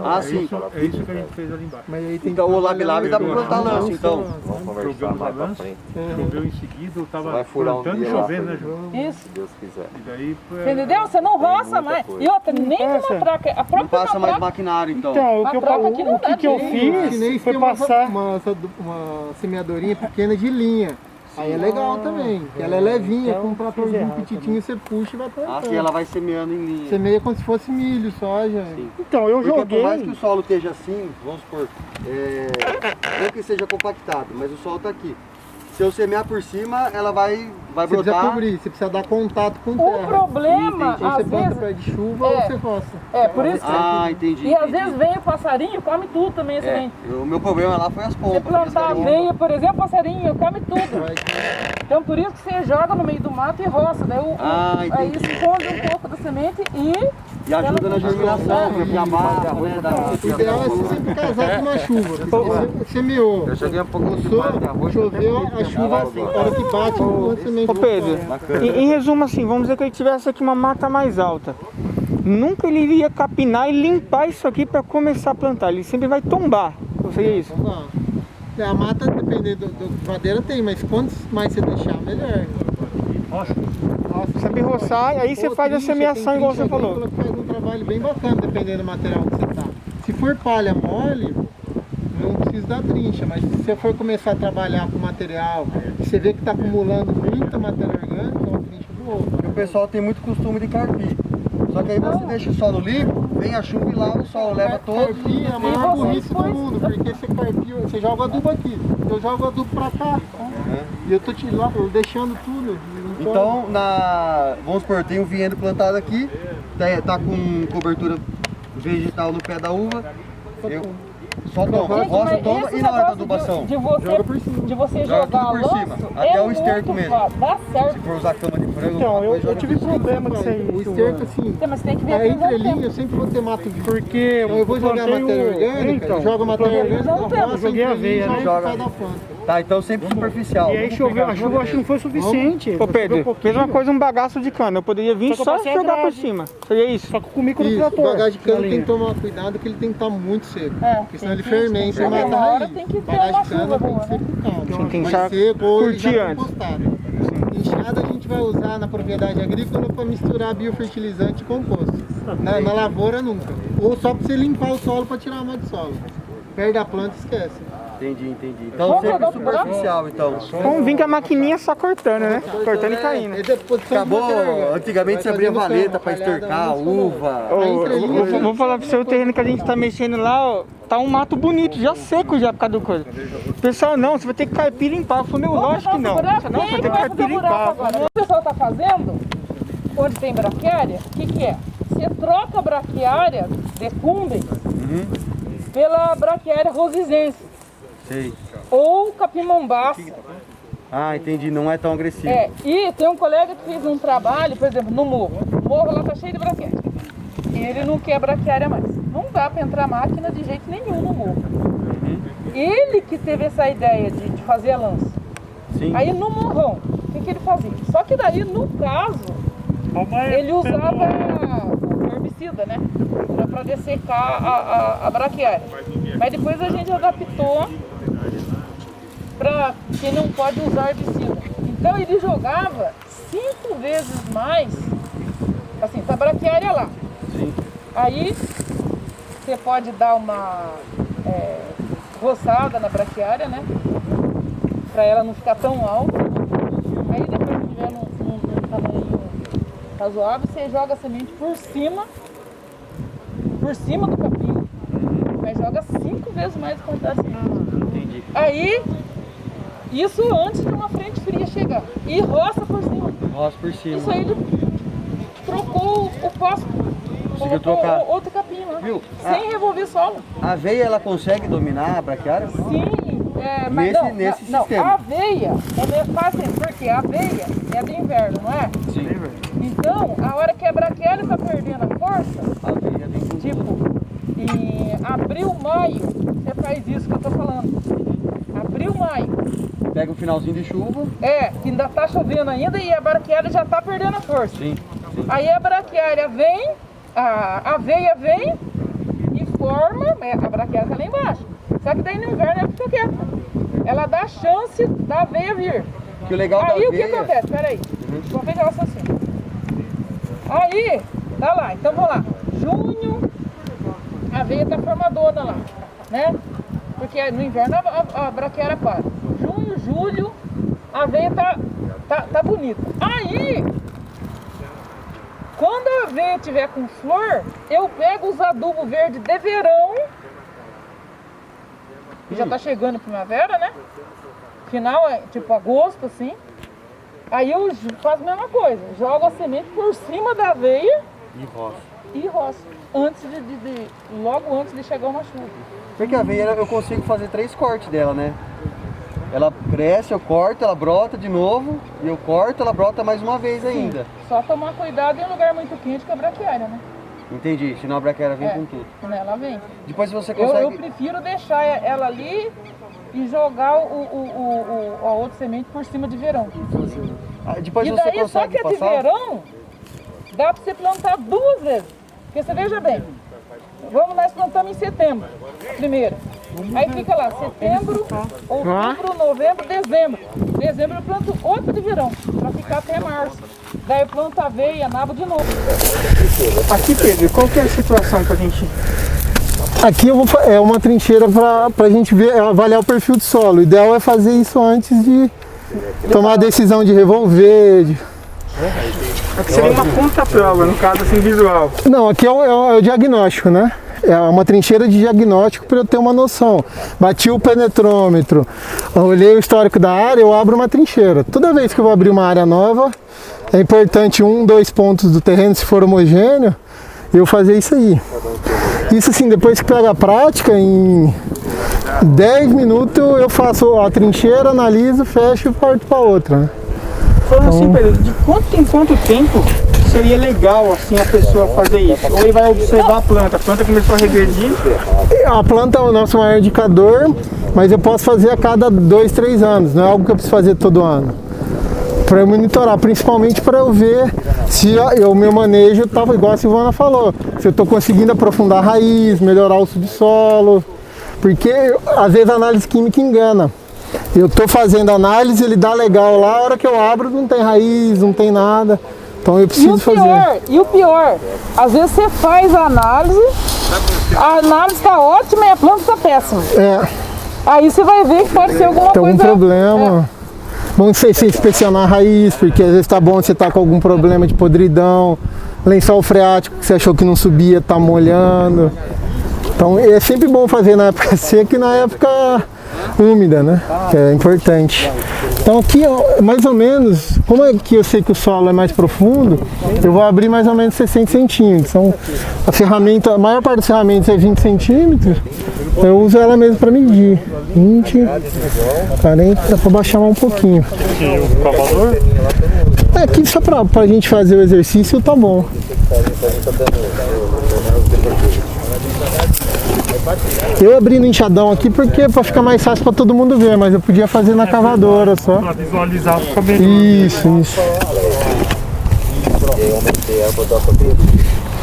Ah, sim. É isso que a gente fez ali embaixo. Mas aí tem Então o Lab dá pra plantar lance, então. Vamos conversar Jogamos a mais pra lança, frente. choveu em seguida, eu tava Vai furar um plantando e dia lá, chovendo, né, Pedro? João? Isso. Se Deus quiser. E daí foi... Você entendeu? Você não roça mais. coisa. E outra, nem uma placa. A Não própria passa mais matraca. maquinário, então. Então, A troca aqui não dá o que eu jeito. fiz foi passar... uma semeadorinha pequena de linha. Aí é legal também, porque ela é levinha, com um tratorzinho petitinho, você puxa e vai plantando. Assim ela vai semeando em linha. Semeia como se fosse milho, soja. Então, eu Porque joguei... por mais que o solo esteja assim, vamos supor, não que seja compactado, mas o solo está aqui. Se eu semear por cima, ela vai Você precisa brotar. cobrir, você precisa dar contato com O terra. problema, Ou você às planta vezes. pé de chuva ou você roça. É, por isso que. Ah, entendi. E às entendi. vezes vem o passarinho, come tudo também, esse vem. O meu problema lá foi as Você pompas. plantar aveia, por exemplo, passarinho come tudo. Vai- Então por isso que você joga no meio do mato e roça. Daí aí entendi. esconde um pouco da semente E ajuda na germinação, porque a massa, né? O ideal é você sempre casar com uma chuva. Porque você semeou, Eu joguei um pouco de roçou, barro de arroz. choveu, a chuva, a hora que bate, a semente. Ô Pedro, em resumo assim, vamos dizer que ele tivesse aqui uma mata mais alta. Nunca ele iria capinar e limpar isso aqui para começar a plantar. Ele sempre vai tombar. Seria isso. Vamos lá. A mata, dependendo do madeira, tem, mas quantos mais você deixar, melhor. Nossa, sabe roçar, aí você faz a semeação igual você falou. Faz um trabalho bem bacana, dependendo do material que você tá. Se for palha mole, não precisa da trincha, mas se você for começar a trabalhar com material, você vê que está acumulando muita matéria orgânica, uma trincha boa. O pessoal tem muito costume de carpir. Só que aí você deixa o solo limpo, vem a chuva e lava o solo, leva todo. Carpir é a maior burrice do mundo, porque você carpia, você joga adubo aqui, eu jogo adubo pra cá. E eu tô deixando tudo. não Então, vamos supor, tem um vinhedo plantado aqui, tá com cobertura vegetal no pé da uva, eu só toma, Gente, roça, mas toma esse e na hora da negócio adubação. de você Joga jogar tudo por cima, lanço, até é o esterco muito mesmo. fácil, dá certo. Se for usar cama de frango, Então, eu joga tive por cima. problema disso aí. O esterco assim, Mas tem que ver a a previsão do entrelinha tempo. eu sempre vou ter mato vivo. Porque Então eu vou jogar plantei matéria orgânica, então, jogo matéria orgânica, Não tem, roça, joguei aveia, entrelinha, né? joga Joga. no pé da planta. Tá, então sempre superficial. E aí choveu, a chuva acho que não foi suficiente. Ô Pedro, mesma coisa um bagaço de cana. Eu poderia vir Só que eu só passei a jogar por grade. cima. Seria isso? Só que com o micro do Isso, trator. o bagagem de cana na tem linha. que tomar cuidado que ele tem que estar muito seco. Porque senão ele tem que- fermenta e tem que- mata a na hora raiz. tem que ter Bagagem uma de cana chuva tem boa, que ser com calma. Sim, tem que Mais já seco ou ele curtir já antes. compostado. Enxada a gente vai usar na propriedade agrícola para misturar biofertilizante e composto. Na lavoura nunca. Ou só para você limpar o solo para tirar a má de solo. Perde a planta, esquece. Entendi. Então Vamos sempre jogar pro buraco? superficial, então. Vamos vir com a maquininha só cortando, né? Cortando e caindo. É deposição de Acabou, matéria orgânica. antigamente você Vai abria fazendo valeta campo, pra palhada, estercar, muito legal. uva. Ô, entrelinha, vou falar pro seu terreno que a gente tá mexendo lá, ó, tá um mato bonito, já seco já por causa do coisa. O pessoal, não, você vai ter que carpir e limpar. Eu falei, meu, lógico que não. Buraco? Não, Quem você que tem que vai carpir fazer e buraco limpar. agora? O pessoal está fazendo, onde tem braquiária, o que é? Você troca a braquiária decumbens pela braquiária rosizense Sei. ou capim-mombaça. Ah, entendi, não é tão agressivo. E tem um colega que fez um trabalho, por exemplo, no morro. O morro lá tá cheio de braquiária. E ele não quer braquiária mais. Não dá para entrar máquina de jeito nenhum no morro. Ele que teve essa ideia de fazer a lança. Sim. Aí no morrão, o que ele fazia? Só que daí, no caso, ele usava o herbicida, né? Para dessecar a braquiária. Mas depois a gente adaptou para que não pode usar herbicida. Então ele jogava 5 vezes mais, assim, tá a braquiária lá. Sim. Aí você pode dar uma roçada na braquiária, né? Para ela não ficar tão alta. Aí depois que tiver num tamanho razoável, você joga a semente por cima do capim. Mas joga 5 vezes mais a quantidade de semente. Entendi. Aí, isso antes de uma frente fria chegar. E roça por cima. Roça por cima. Isso aí ele trocou o pasto. Conseguiu colocou trocar. outro capim lá. Viu? Sem revolver solo. A aveia, ela consegue dominar a braquiária? Sim, mas Nesse não, sistema. a aveia é meio fácil, porque a aveia é do inverno, não é? Sim. Então, a hora que a braquiária está perdendo a força, A aveia tem que... tipo, em abril, maio, você faz isso que eu tô falando. Abril, maio, pega um finalzinho de chuva. É, que ainda tá chovendo ainda e a braquiária já tá perdendo a força. Sim. Aí a braquiária vem, a aveia vem e forma, a braquiária tá lá embaixo. Só que daí no inverno ela fica quieta. Ela dá a chance da aveia vir. Que o legal da Aí aveia... o que acontece? Peraí, vou pegar o assassino. Aí, tá lá, então vamos lá. Junho, a aveia tá formadona lá, né? Porque no inverno a braquiária para. Junho, julho, a aveia tá bonita. Aí, quando a aveia tiver com flor, eu pego os adubos verdes de verão, que já tá chegando primavera, né? Final é tipo agosto, assim. Aí eu faço a mesma coisa, jogo a semente por cima da aveia e roço. Logo antes de chegar uma chuva. Porque a aveia eu consigo fazer 3 cortes dela, né? Ela cresce, eu corto, ela brota de novo, e eu corto, ela brota mais uma vez ainda. Só tomar cuidado em um lugar muito quente com a braquiária, né? Entendi, senão a braquiária vem com tudo. Ela vem. Depois você consegue... Eu prefiro deixar ela ali e jogar a outra semente por cima de verão. Depois e você daí, consegue só que a de verão, dá pra você plantar 2 vezes. Porque você veja bem, nós plantamos em setembro, primeiro. Aí fica lá, setembro, outubro, novembro, dezembro. Dezembro eu planto outra de verão, pra ficar até março. Daí eu planto aveia, nabo de novo. Aqui, Pedro, qual que é a situação pra gente... Aqui é uma trincheira pra gente ver, avaliar o perfil do solo. O ideal é fazer isso antes de tomar a decisão de revolver. Aqui seria uma contraprova, no caso assim, visual. Não, aqui é o diagnóstico, né? É uma trincheira de diagnóstico para eu ter uma noção. Bati o penetrômetro, olhei o histórico da área, eu abro uma trincheira. Toda vez que eu vou abrir uma área nova, é importante 1, 2 pontos do terreno, se for homogêneo, eu fazer isso aí. Isso assim, depois que pega a prática, em 10 minutos eu faço a trincheira, analiso, fecho e parto para outra, né? Falando assim, Pedro, de quanto em quanto tempo seria legal assim a pessoa fazer isso? Ou ele vai observar a planta começou a regredir? A planta é o nosso maior indicador, mas eu posso fazer a cada 2, 3 anos, não é algo que eu preciso fazer todo ano. Para eu monitorar, principalmente para eu ver se o meu manejo estava igual a Silvana falou, se eu estou conseguindo aprofundar a raiz, melhorar o subsolo, porque às vezes a análise química engana. Eu estou fazendo análise, ele dá legal lá, a hora que eu abro não tem raiz, não tem nada, então eu preciso fazer. E o pior, às vezes você faz a análise está ótima e a planta está péssima. Aí você vai ver que pode ser alguma tem coisa... Tem algum problema. Bom você inspecionar a raiz, porque às vezes tá bom você tá com algum problema de podridão, lençol freático que você achou que não subia, tá molhando. Então é sempre bom fazer na época seca e na época úmida, né? Que é importante. Então aqui, mais ou menos, como é que eu sei que o solo é mais profundo, eu vou abrir mais ou menos 60 centímetros. Então a ferramenta, a maior parte das ferramentas é 20 centímetros, eu uso ela mesmo para medir. 20, 40, dá para baixar um pouquinho. E o cavador? Aqui só pra gente fazer o exercício tá bom. Eu abri no enxadão aqui porque para ficar mais fácil para todo mundo ver, mas eu podia fazer na cavadora só. Para visualizar fica melhor. Isso.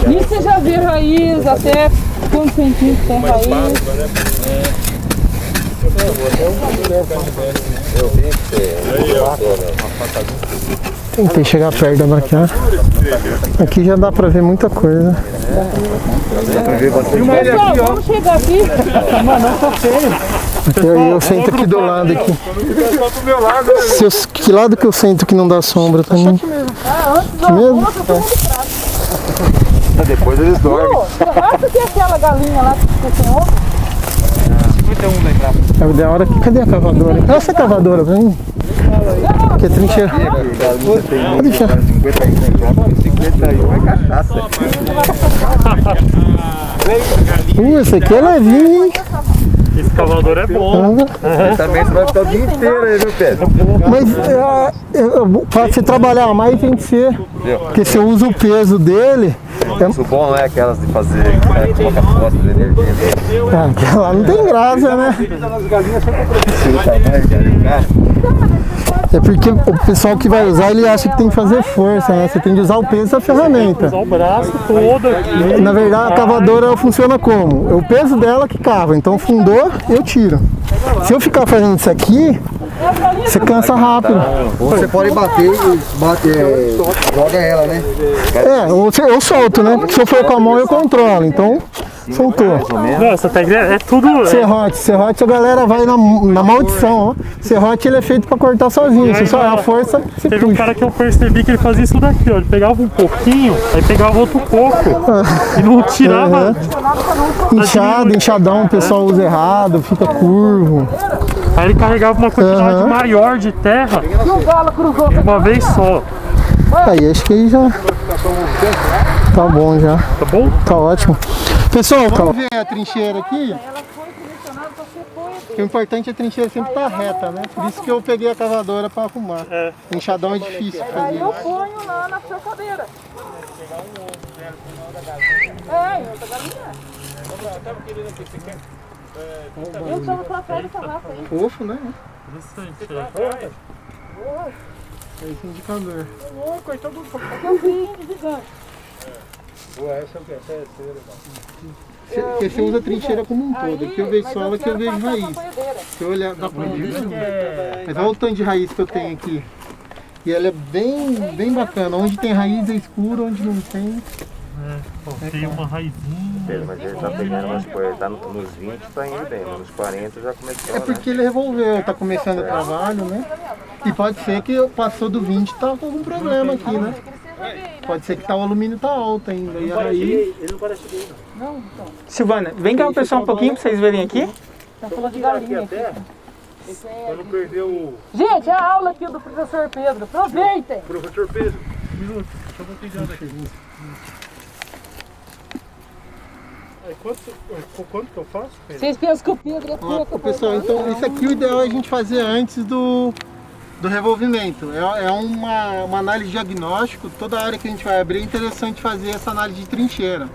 E você já vê raiz, até quantos centímetros tem raiz? Tentei chegar perto da braquiária. Aqui já dá pra ver muita coisa. Pessoal, vamos chegar aqui. Eu sento aqui do lado aqui. Que lado que eu sento que não dá sombra também? Antes do almoço, todo mundo prato. Depois eles dormem. Churrasco que é aquela galinha lá que você tem ovo? 51 lembrava. É da hora. Cadê a cavadora? Essa é a cavadora, pra mim. Que é trincheira. Pode deixar. 51 é cachaça. Esse aqui é levinho, hein? Esse cavador é bom. Também você vai ficar o dia inteiro aí, viu, Pedro? Mas para você trabalhar mais tem que ser. Porque você usa o peso dele. Isso bom não é aquelas de fazer colocar foto de energia. Aquela não tem graça, né? É porque o pessoal que vai usar, ele acha que tem que fazer força, né? Você tem que usar o peso da ferramenta. Usar o braço todo aqui. Na verdade, a cavadora ela funciona como? É o peso dela que cava. Então fundou, eu tiro. Se eu ficar fazendo isso aqui, você cansa rápido. Ou você pode bater e joga ela, né? Ou eu solto, né? Porque se eu for com a mão, eu controlo. Então, soltou. Não, essa técnica é tudo. Serrote a galera vai na maldição, ó. Serrote ele é feito pra cortar sozinho. Se só é a força, você Teve um puxa. cara que eu percebi que ele fazia isso daqui, ó. Ele pegava um pouquinho, aí pegava outro pouco. E não tirava. Inchadão, o pessoal usa errado, fica curvo. Aí ele carregava uma quantidade maior de terra de uma vez só. Aí acho que aí já tá bom já. Tá bom? Tá ótimo. Pessoal, vamos ver a trincheira aqui. O importante é a trincheira sempre estar reta, né? Por isso que eu peguei a cavadora para arrumar. O enxadão é difícil de fazer. Aí eu ponho lá na sua cadeira. Outra galinha. Eu chamo sua férias essa raça aí. Fofo, né? Interessante. É esse indicador. Eu vi gigante. Porque você usa a trincheira como um todo. Aqui eu vejo sola, aqui eu vejo raiz. Se eu olhar, dá pra ver. Mas olha o tanto de raiz que eu tenho aqui. E ela é bem bacana. Onde tem raiz é escuro, onde não tem. Tem uma raizinha. Mas ele tá pegando, vamos supor, ele tá nos 20, tá indo bem, mas nos 40 já começou. É porque ele revolveu, tá começando o trabalho, né? E pode ser que passou do 20 e tá com algum problema aqui, né? Pode ser que o alumínio tá alto ainda. E aí... Ele não parece bem, não. Silvana, vem cá o pessoal um pouquinho pra vocês verem aqui. Tá falando de galinha aqui. Pra não perder o Gente, é a aula aqui do professor Pedro. Aproveitem! professor Pedro. Um minuto, deixa eu dar uma aqui. Quanto que eu faço, Pedro? Vocês pensam que o Pedro é pouco? Pessoal, então isso aqui o ideal é a gente fazer antes do revolvimento. É uma análise de diagnóstico. Toda área que a gente vai abrir é interessante fazer essa análise de trincheira.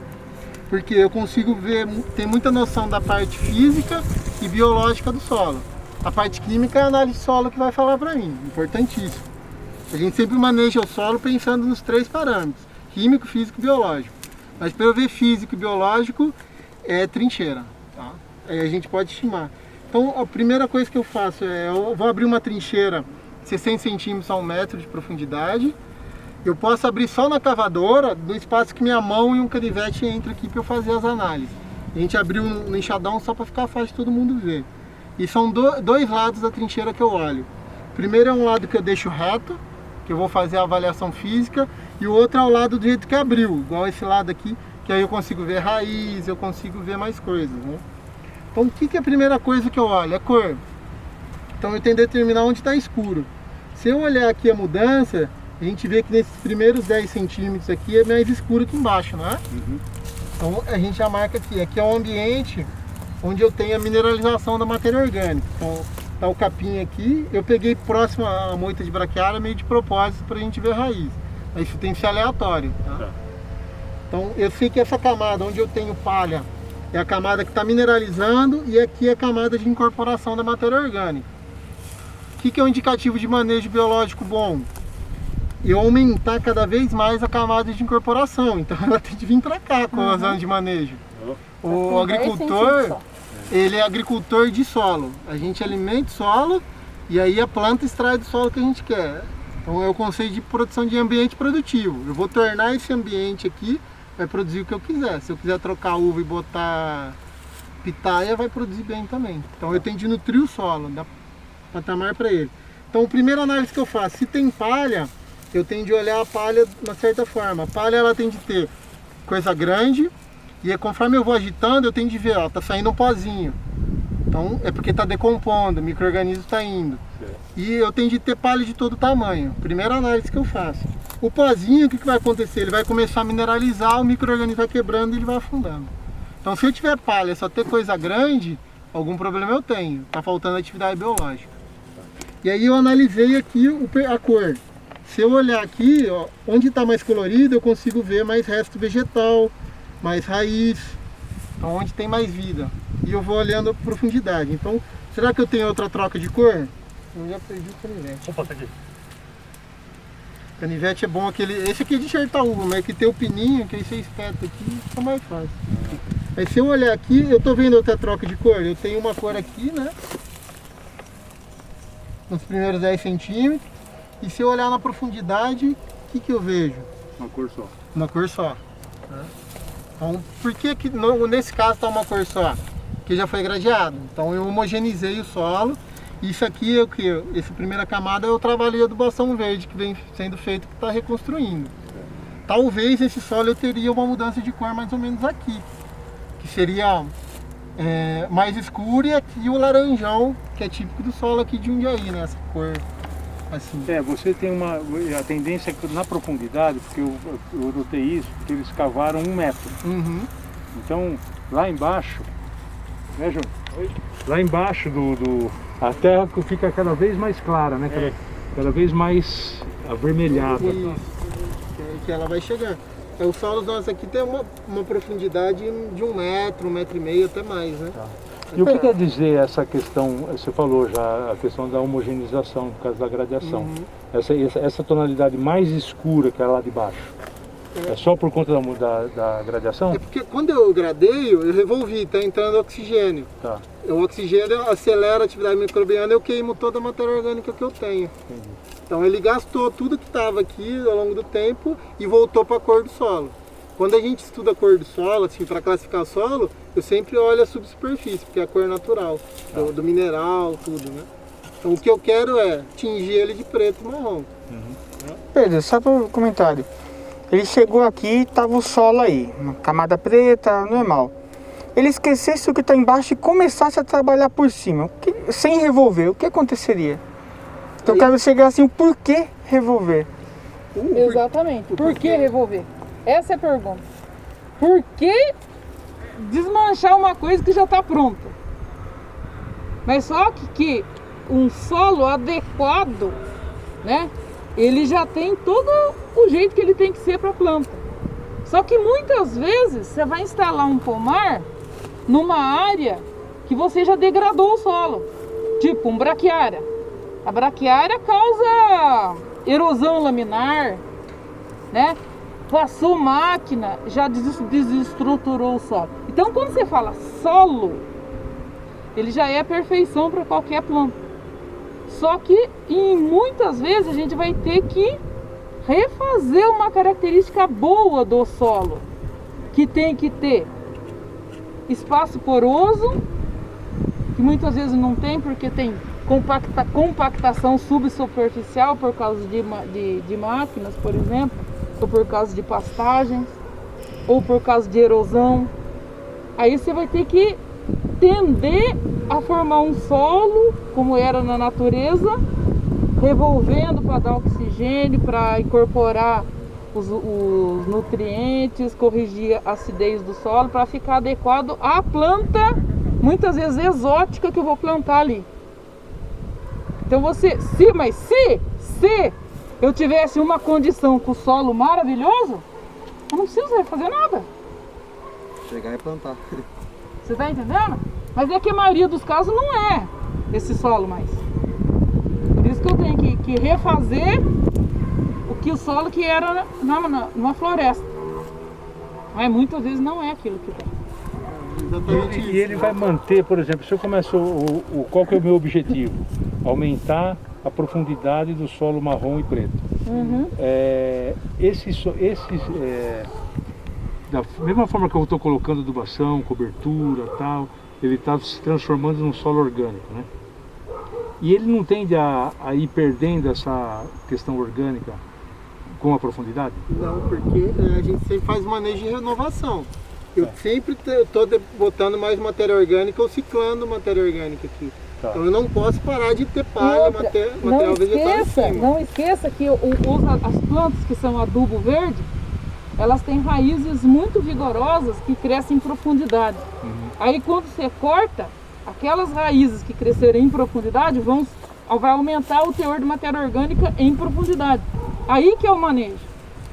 Porque eu consigo ver, tem muita noção da parte física e biológica do solo. A parte química é a análise de solo que vai falar para mim, importantíssimo. A gente sempre maneja o solo pensando nos 3 parâmetros, químico, físico e biológico. Mas para eu ver físico e biológico é trincheira, tá? Aí a gente pode estimar. Então a primeira coisa que eu faço é, eu vou abrir uma trincheira 60 centímetros a 1 metro de profundidade. Eu posso abrir só na cavadora, no espaço que minha mão e um canivete entram aqui para eu fazer as análises. A gente abriu no enxadão só para ficar fácil de todo mundo ver. E são dois lados da trincheira que eu olho. Primeiro é um lado que eu deixo reto, que eu vou fazer a avaliação física, e o outro é o lado do jeito que abriu, igual esse lado aqui, que aí eu consigo ver raiz, eu consigo ver mais coisas, né? Então o que é a primeira coisa que eu olho? É cor. Então eu tenho que determinar onde está escuro. Se eu olhar aqui a mudança, a gente vê que nesses primeiros 10 centímetros aqui é mais escuro que embaixo, não é? Então a gente já marca aqui. Aqui é um ambiente onde eu tenho a mineralização da matéria orgânica. Então tá o capim aqui. Eu peguei próximo à moita de braquiária meio de propósito para a gente ver raiz. Mas isso tem que ser aleatório, tá? Então eu sei que essa camada onde eu tenho palha é a camada que está mineralizando e aqui é a camada de incorporação da matéria orgânica. O que é um indicativo de manejo biológico bom? Eu aumentar cada vez mais a camada de incorporação. Então ela tem que vir para cá com os anos de manejo. O agricultor, ele é agricultor de solo. A gente alimenta o solo e aí a planta extrai do solo que a gente quer. Então é o conceito de produção de ambiente produtivo. Eu vou tornar esse ambiente aqui, vai produzir o que eu quiser. Se eu quiser trocar uva e botar pitaia, vai produzir bem também. Então eu tenho de nutrir o solo, dar patamar para ele. Então a primeira análise que eu faço, se tem palha, eu tenho de olhar a palha de uma certa forma. A palha ela tem de ter coisa grande e conforme eu vou agitando, eu tenho de ver, ó, tá saindo um pozinho. Então é porque está decompondo, o micro-organismo está indo. E eu tenho de ter palha de todo tamanho. Primeira análise que eu faço. O pozinho, o que vai acontecer? Ele vai começar a mineralizar, o micro-organismo vai quebrando e ele vai afundando. Então se eu tiver palha, só ter coisa grande, algum problema eu tenho, tá faltando atividade biológica. E aí eu analisei aqui a cor. Se eu olhar aqui, ó, onde está mais colorido, eu consigo ver mais resto vegetal, mais raiz, então onde tem mais vida. E eu vou olhando a profundidade. Então, será que eu tenho outra troca de cor? Eu já perdi o canivete. Opa, tá aqui. Canivete é bom aquele. Esse aqui é de Chertaúva, mas que tem o pininho, que aí você espeta aqui, fica mais fácil. Mas se eu olhar aqui, eu tô vendo outra troca de cor. Eu tenho uma cor aqui, né? Nos primeiros 10 centímetros. E se eu olhar na profundidade, o que eu vejo? Uma cor só. Uma cor só. Então, por que nesse caso está uma cor só? Porque já foi gradeado. Então eu homogeneizei o solo. Isso aqui é o que? Essa primeira camada é o trabalho de adubação verde que vem sendo feito, que está reconstruindo. Talvez esse solo eu teria uma mudança de cor mais ou menos aqui. Que seria mais escuro, e aqui o laranjão, que é típico do solo aqui de Jundiaí, né? Essa cor assim. Você tem a tendência na profundidade, porque eu notei isso, porque eles cavaram 1 metro. Uhum. Então, lá embaixo, né, João? Lá embaixo a terra fica cada vez mais clara, né? Cada vez mais avermelhada. Isso, que ela vai chegar. Os solos nossos aqui tem uma profundidade de 1 metro, 1,5 metro, até mais, né? Tá. E o que quer dizer essa questão, você falou já, a questão da homogeneização por causa da gradiação. Uhum. Essa tonalidade mais escura que é lá de baixo, é só por conta da gradiação? É porque quando eu gradeio, eu revolvi, tá entrando oxigênio. Tá. O oxigênio acelera a atividade microbiana e eu queimo toda a matéria orgânica que eu tenho. Entendi. Então ele gastou tudo que estava aqui ao longo do tempo e voltou para a cor do solo. Quando a gente estuda a cor do solo, assim, para classificar solo, eu sempre olho a subsuperfície, porque é a cor natural, do mineral, tudo, né? Então o que eu quero é tingir ele de preto e marrom. Pedro, só para um comentário. Ele chegou aqui e estava o solo aí, uma camada preta, normal. Ele esquecesse o que está embaixo e começasse a trabalhar por cima, sem revolver, o que aconteceria? Então eu quero chegar assim, o porquê revolver? Exatamente. Por que revolver? Essa é a pergunta. Por que desmanchar uma coisa que já está pronta? Mas só que um solo adequado, né? Ele já tem todo o jeito que ele tem que ser para a planta. Só que muitas vezes você vai instalar um pomar numa área que você já degradou o solo. Tipo um braquiária. A braquiária causa erosão laminar, né? Passou máquina, já desestruturou o solo. Então quando você fala solo, ele já é a perfeição para qualquer planta. Só que muitas vezes a gente vai ter que refazer uma característica boa do solo, que tem que ter espaço poroso, que muitas vezes não tem, porque tem compactação subsuperficial por causa de máquinas, por exemplo, ou por causa de pastagens, ou por causa de erosão. Aí você vai ter que tender a formar um solo como era na natureza, revolvendo para dar oxigênio, para incorporar os nutrientes, corrigir a acidez do solo, para ficar adequado à planta, muitas vezes exótica, que eu vou plantar ali. Então se eu tivesse uma condição com o solo maravilhoso, eu não preciso fazer nada. Chegar e plantar. Você tá entendendo? Mas é que a maioria dos casos não é esse solo mais. Por isso que eu tenho que refazer o solo que era numa floresta. Mas muitas vezes não é aquilo que tem. E ele vai manter, por exemplo, se eu começo, qual que é o meu objetivo? Aumentar a profundidade do solo marrom e preto. Uhum. Da mesma forma que eu estou colocando adubação, cobertura e tal, ele está se transformando num solo orgânico, né? E ele não tende a ir perdendo essa questão orgânica com a profundidade? Não, porque a gente sempre faz manejo de renovação. Eu sempre estou botando mais matéria orgânica ou ciclando matéria orgânica aqui. Tá. Então eu não posso parar de ter palha, material vegetal em cima. Não esqueça que as plantas que são adubo verde, elas têm raízes muito vigorosas que crescem em profundidade. Uhum. Aí quando você corta, aquelas raízes que crescerem em profundidade vai aumentar o teor de matéria orgânica em profundidade. Aí que é o manejo.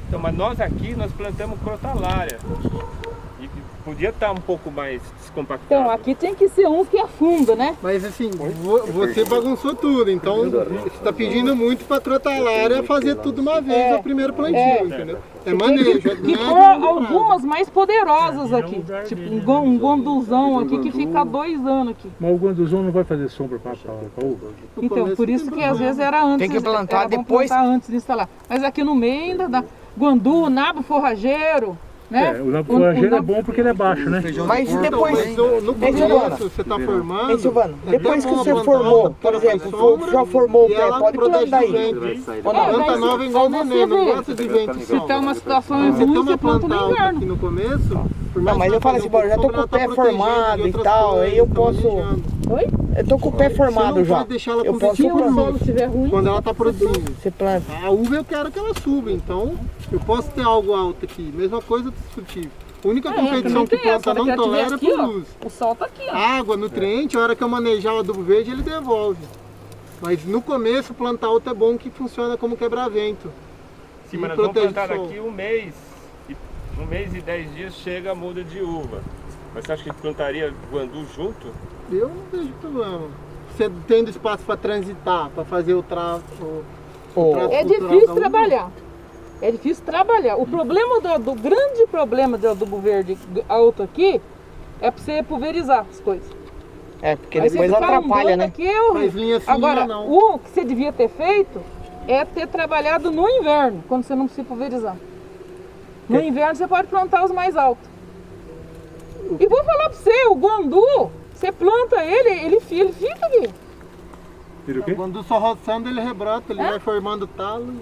Então, mas nós aqui, nós plantamos crotalária. E podia estar um pouco mais descompactado. Então, aqui tem que ser uns que afunda, né? Mas assim, você bagunçou tudo, então você está pedindo muito para crotalária fazer tudo uma vez no primeiro plantio, entendeu? É manejo. Que pôr algumas mais poderosas aqui. Tipo um guanduzão aqui que fica 2 anos aqui. Mas o guanduzão não vai fazer sombra para uva? Então, por isso que às vezes era antes. Tem que plantar era bom depois. plantar antes de instalar. Mas aqui no meio ainda dá guandu, nabo forrageiro. Né? O nabo forrageiro é bom porque ele é baixo, né? Mas depois, no começo você está formando. Silvano, depois que você formou, por exemplo, já formou o pé, pode plantar aí. Planta nova igual neném, não gosta de vento. Se tem uma situação ruim, você planta no inverno. Aqui no começo, Não, mas eu falo assim, eu já tô com o pé formado e tal, aí eu posso... Oi? Eu tô com o pé formado já. Eu posso Se o solo estiver ruim, quando ela está produzindo. Você planta. A uva eu quero que ela suba, então eu posso ter algo alto aqui. Mesma coisa do frutífero. A única competição que planta não tolera é por luz. O sol tá aqui, ó. Água, nutriente, a hora que eu manejar o adubo verde, ele devolve. Mas no começo, plantar alto é bom que funciona como quebra-vento. Sim, mas nós vamos plantar daqui um mês e 10 dias chega a muda de uva. Mas você acha que plantaria guandu junto? Eu não vejo problema. Você tendo espaço para transitar, para fazer o trato. É difícil trabalhar. É difícil trabalhar. O problema do grande problema do adubo verde alto aqui é para você pulverizar as coisas. É, porque depois atrapalha, né? Aqui é horrível. Agora, o que você devia ter feito é ter trabalhado no inverno, quando você não precisa pulverizar. No inverno você pode plantar os mais altos. E vou falar para você, o guandu, você planta ele fica aqui. Tira o quê? O guandu só roçando, ele rebrota, ele vai formando talo.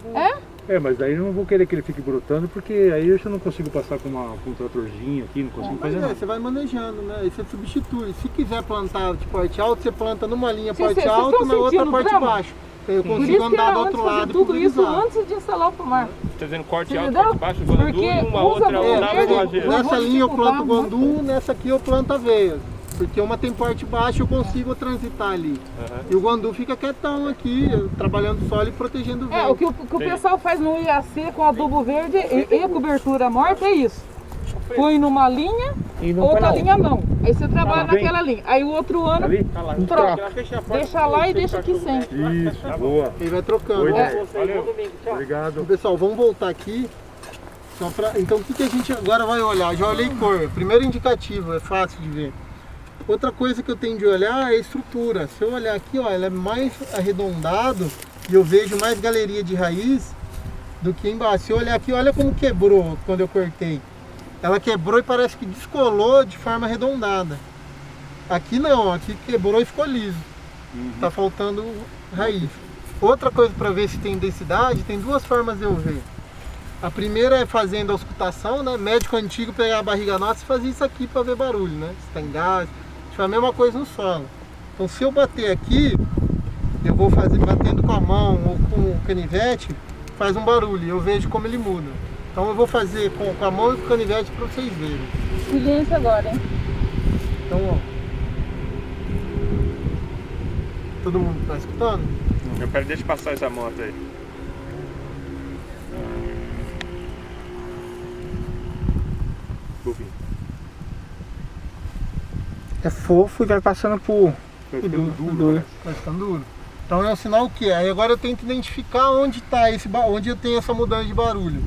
É, mas daí eu não vou querer que ele fique brotando, porque aí eu já não consigo passar com um tratorzinho aqui, não consigo fazer nada. Você vai manejando, né? Aí você substitui. Se quiser plantar de porte alto, você planta numa linha porte alto, na outra porte baixo. Eu consigo andar do outro lado e tudo isso pulverizar. antes de instalar o pomar. Está dizendo corte alto, corte baixo, guandu, uma outra nabo forrageiro. Nessa linha eu planto guandu, nessa aqui eu planto aveia. Porque uma tem porte baixo, eu consigo transitar ali. E o guandu fica quietão aqui, trabalhando solo e protegendo o vento. O que o pessoal faz no IAC com adubo verde e a cobertura morta é isso. Põe numa linha, outra linha não. Aí você trabalha naquela linha. Aí o outro ano, troca. Deixa lá e deixa aqui sem. Isso, boa. Ele vai trocando. Valeu. Obrigado. Pessoal, vamos voltar aqui. Então o que a gente agora vai olhar? Já olhei cor. Primeiro indicativo, é fácil de ver. Outra coisa que eu tenho de olhar é a estrutura. Se eu olhar aqui, ó, ela é mais arredondado e eu vejo mais galeria de raiz do que embaixo. Se eu olhar aqui, olha como quebrou quando eu cortei. Ela quebrou e parece que descolou de forma arredondada. Aqui não, aqui quebrou e ficou liso. Tá faltando raiz. Outra coisa para ver se tem densidade, tem duas formas de eu ver. A primeira é fazendo a auscultação, né? Médico antigo pegar a barriga nossa e fazer isso aqui para ver barulho, né? Se tem gás. A mesma coisa no solo. Então se eu bater aqui, eu vou fazer batendo com a mão ou com o canivete, faz um barulho e eu vejo como ele muda. Então eu vou fazer com a mão e com o canivete para vocês verem. Silêncio agora, hein? Então, ó. Todo mundo está escutando? Eu quero deixa passar essa moto aí. É fofo e vai passando por duro. Vai ficando duro. Então é um sinal que é. Aí agora eu tenho que identificar onde está onde eu tenho essa mudança de barulho.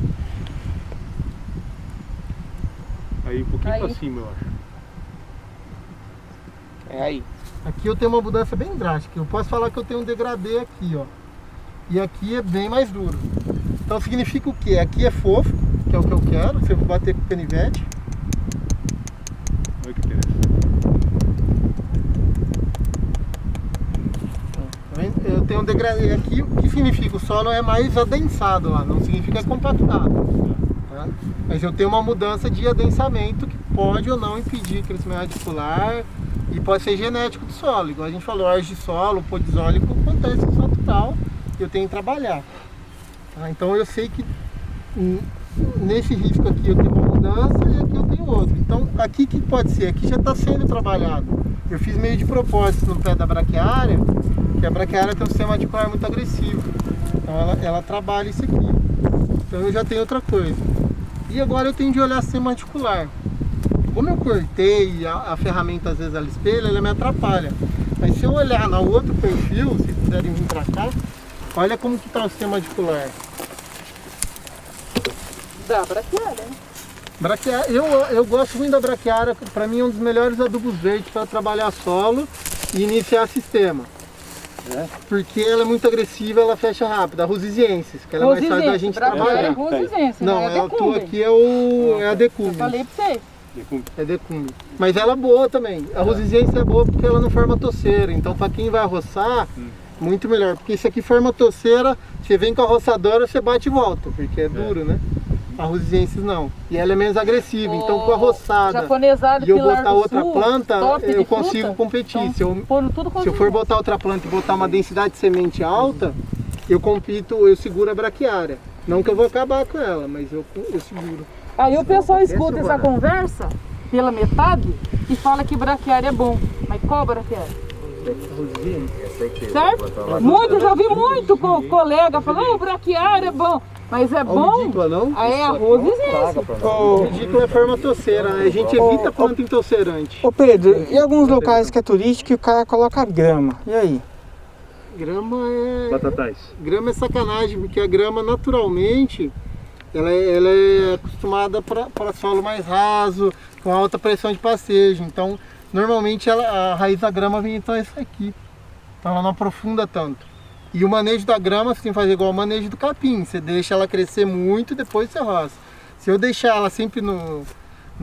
Aí um pouquinho para cima, eu acho. É aí. Aqui eu tenho uma mudança bem drástica. Eu posso falar que eu tenho um degradê aqui, ó. E aqui é bem mais duro. Então significa o quê? Aqui é fofo, que é o que eu quero. Se eu bater com o canivete. Olha que interessante. Eu tenho um degradê aqui, o que significa? O solo é mais adensado lá, não significa compactado. Tá? Mas eu tenho uma mudança de adensamento que pode ou não impedir crescimento radicular e pode ser genético do solo. Igual a gente falou, argissolo, podizólico, acontece isso natural e eu tenho que trabalhar. Tá? Então eu sei que nesse risco aqui eu tenho mudança e aqui eu tenho outro. Então aqui que pode ser? Aqui já está sendo trabalhado. Eu fiz meio de propósito no pé da braquiária, que a braquiária tem um sistema radicular muito agressivo. Então ela trabalha isso aqui. Então eu já tenho outra coisa. E agora eu tenho de olhar sistema radicular. Como eu cortei a ferramenta, às vezes ela espelha, ela me atrapalha. Mas se eu olhar no outro perfil, se quiserem vir para cá, olha como que está o sistema radicular. Da braquiária, né? Braquiária, eu gosto muito da braquiária, para mim é um dos melhores adubos verdes para trabalhar solo e iniciar sistema. Porque ela é muito agressiva, ela fecha rápido. A Rosiziensis, que ela é mais fácil da gente trabalhar. Não, a tua aqui é a Decumbi. Eu falei pra você. É Decumbi. Mas ela é boa também. A Rosiziensis é boa porque ela não forma toceira. Então para quem vai roçar, muito melhor. Porque isso aqui forma toceira, você vem com a roçadora, você bate e volta. Porque é duro, né? A Rosiziensis não. E ela é menos agressiva. Então com a roçada e eu botar outra planta, eu consigo competir. Então, se eu for botar outra planta e botar uma densidade de semente alta, eu compito, eu seguro a braquiária. Não que eu vou acabar com ela, mas eu seguro. Aí o pessoal escuta essa conversa pela metade e fala que braquiária é bom. Mas qual braquiária? Certo? Muitos, eu vi muito colega falando, oh, braquiária é bom. Mas é bom? Ridícula, não? Aí é a Rosiziensis. O ridículo é forma toceira, a gente evita planta entocerante. Ô Pedro, e alguns locais que é turístico e o cara coloca grama, e aí? Grama é... Batatais. Grama é sacanagem, porque a grama naturalmente ela é acostumada para solo mais raso, com alta pressão de passejo. Então, normalmente a raiz da grama vem então essa aqui. Então ela não aprofunda tanto. E o manejo da grama você tem que fazer igual o manejo do capim. Você deixa ela crescer muito e depois você roça. Se eu deixar ela sempre no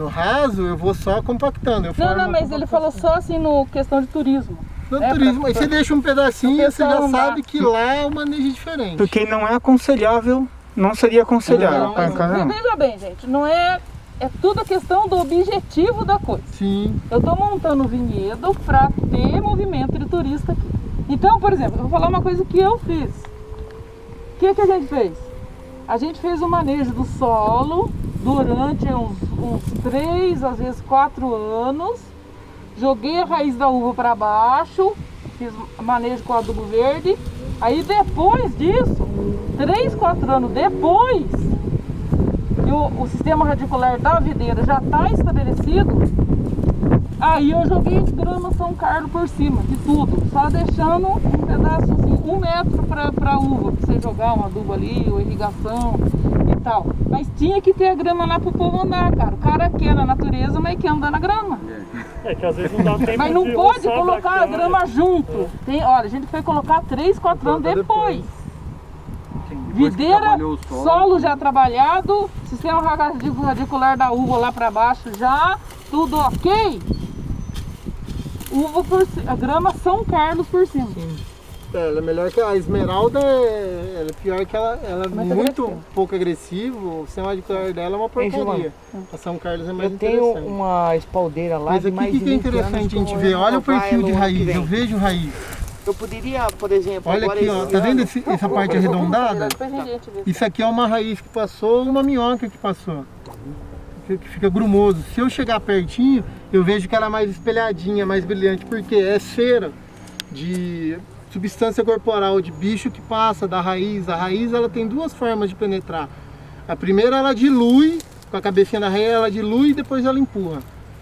raso, eu vou só compactando. Não, mas ele falou só assim no questão de turismo. No turismo, aí você deixa um pedacinho e você já sabe que lá o manejo é diferente. Porque não é aconselhável, não seria aconselhável. Veja bem, gente, não é... É tudo a questão do objetivo da coisa. Sim. Eu estou montando um vinhedo para ter movimento de turista aqui. Então, por exemplo, eu vou falar uma coisa que eu fiz. O que a gente fez? A gente fez o manejo do solo durante uns 3, às vezes 4 anos. Joguei a raiz da uva para baixo, fiz manejo com adubo verde. Aí depois disso, 3, 4 anos depois, o sistema radicular da videira já está estabelecido, aí eu joguei grama São Carlos por cima de tudo, só deixando um pedaço assim, 1 metro para uva, para você jogar um adubo ali, ou irrigação e tal. Mas tinha que ter a grama lá para o povo andar, cara. O cara quer na natureza, mas quer andar na grama. É que às vezes não dá tempo. Mas não pode colocar a grama junto. Olha, a gente foi colocar 3, 4 anos depois. Videira, solo já trabalhado, sistema radicular da uva lá para baixo já, tudo ok. Uva a grama São Carlos por cima. Sim. Ela é melhor que a esmeralda, ela é pior que ela é muito pouco agressiva, o sistema radicular dela é uma porcaria. A São Carlos é mais interessante. Eu tenho uma espaldeira lá. Mas aqui o que é interessante a gente ver? Olha o perfil de raiz, eu vejo raiz. Eu poderia, por exemplo, olha aqui, ó, tá vendo essa parte arredondada? Isso aqui é uma raiz que passou, uma minhoca que passou. Que fica grumoso. Se eu chegar pertinho, eu vejo que ela é mais espelhadinha, mais brilhante, porque é cera de substância corporal de bicho que passa da raiz. A raiz ela tem 2 formas de penetrar. A primeira ela dilui, com a cabecinha da raiz ela dilui e depois ela empurra.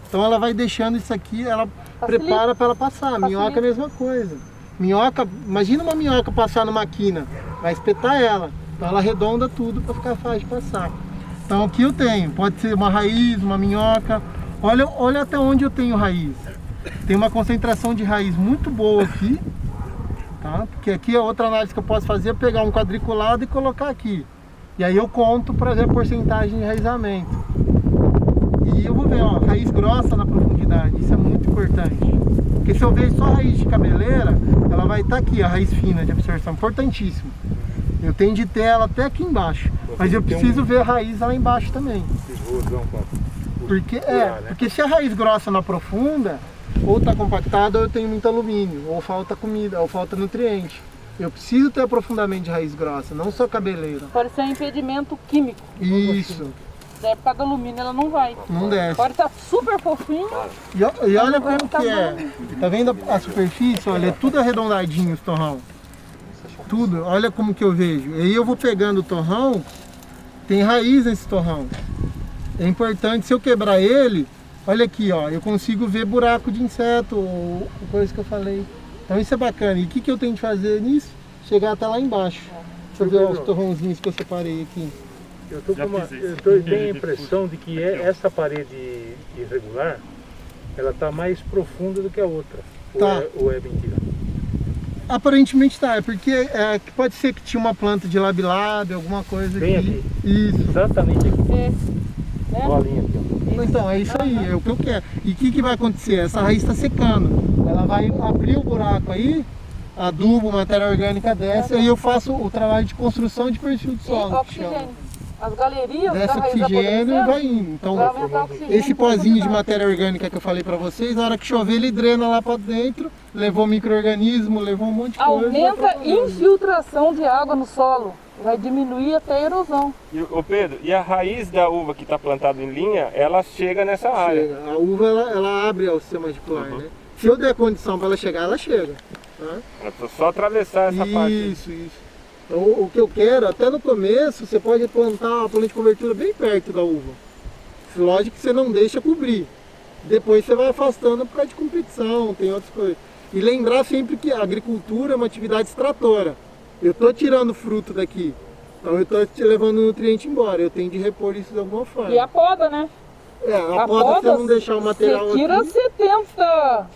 Então ela vai deixando isso aqui, ela prepara para ela passar. A minhoca é a mesma coisa. Minhoca, imagina uma minhoca passar numa quina, vai espetar ela, então ela arredonda tudo para ficar fácil de passar. Então aqui eu tenho, pode ser uma raiz, uma minhoca, olha até onde eu tenho raiz. Tem uma concentração de raiz muito boa aqui, tá? Porque aqui a outra análise que eu posso fazer é pegar um quadriculado e colocar aqui. E aí eu conto para ver a porcentagem de enraizamento. E eu vou ver, ó, raiz grossa na profundidade, isso é muito importante. Porque se eu vejo só raiz de cabeleira, ela vai estar aqui, a raiz fina de absorção, importantíssimo. Eu tenho de ter ela até aqui embaixo, mas eu preciso ver a raiz lá embaixo também. Porque se a raiz grossa não aprofunda, ou está compactada ou eu tenho muito alumínio, ou falta comida, ou falta nutriente. Eu preciso ter aprofundamento de raiz grossa, não só cabeleira. Pode ser um impedimento químico. Isso. É por causa do alumínio, ela não vai. Não desce. Agora tá super fofinho. E olha como que é. Tá vendo a superfície? Olha, é tudo arredondadinho os torrão. Tudo. Olha como que eu vejo. E aí eu vou pegando o torrão, tem raiz nesse torrão. É importante, se eu quebrar ele, olha aqui, ó, eu consigo ver buraco de inseto, ou coisa que eu falei. Então isso é bacana. E o que eu tenho que fazer nisso? Chegar até lá embaixo. Deixa eu ver os torrãozinhos que eu separei aqui. Eu tenho a impressão de que essa parede irregular, ela está mais profunda do que a outra. Tá. Ou é mentira? Aparentemente tá, é porque pode ser que tinha uma planta de labilab, alguma coisa Bem aqui. Isso. Exatamente aqui. É. Olha a linha aqui, ó. Então, é isso aí, é o que eu quero. E o que vai acontecer? Essa raiz está secando. Ela vai abrir o buraco aí, adubo, matéria orgânica desce, aí eu faço o trabalho de construção de perfil de solo. Oxigênio. As galerias Desce da raiz oxigênio e vai indo. Então, vai aumentar o oxigênio. esse pozinho de matéria orgânica que eu falei para vocês, na hora que chover ele drena lá para dentro, levou micro-organismo, levou um monte de coisa. Aumenta a infiltração de água no solo. Vai diminuir até a erosão. Ô Pedro, e a raiz da uva que está plantada em linha, ela chega nessa área? Chega. A uva ela abre o sistema radicular, né? Se eu der condição para ela chegar, ela chega. Tá? É só atravessar essa parte. Isso. Então, o que eu quero, até no começo, você pode plantar a planta de cobertura bem perto da uva. Lógico que você não deixa cobrir. Depois você vai afastando por causa de competição, tem outras coisas. E lembrar sempre que a agricultura é uma atividade extratora. Eu estou tirando fruto daqui, então eu estou levando o nutriente embora. Eu tenho de repor isso de alguma forma. E a poda, né? A poda, se eu não deixar o material você tira aqui... 70...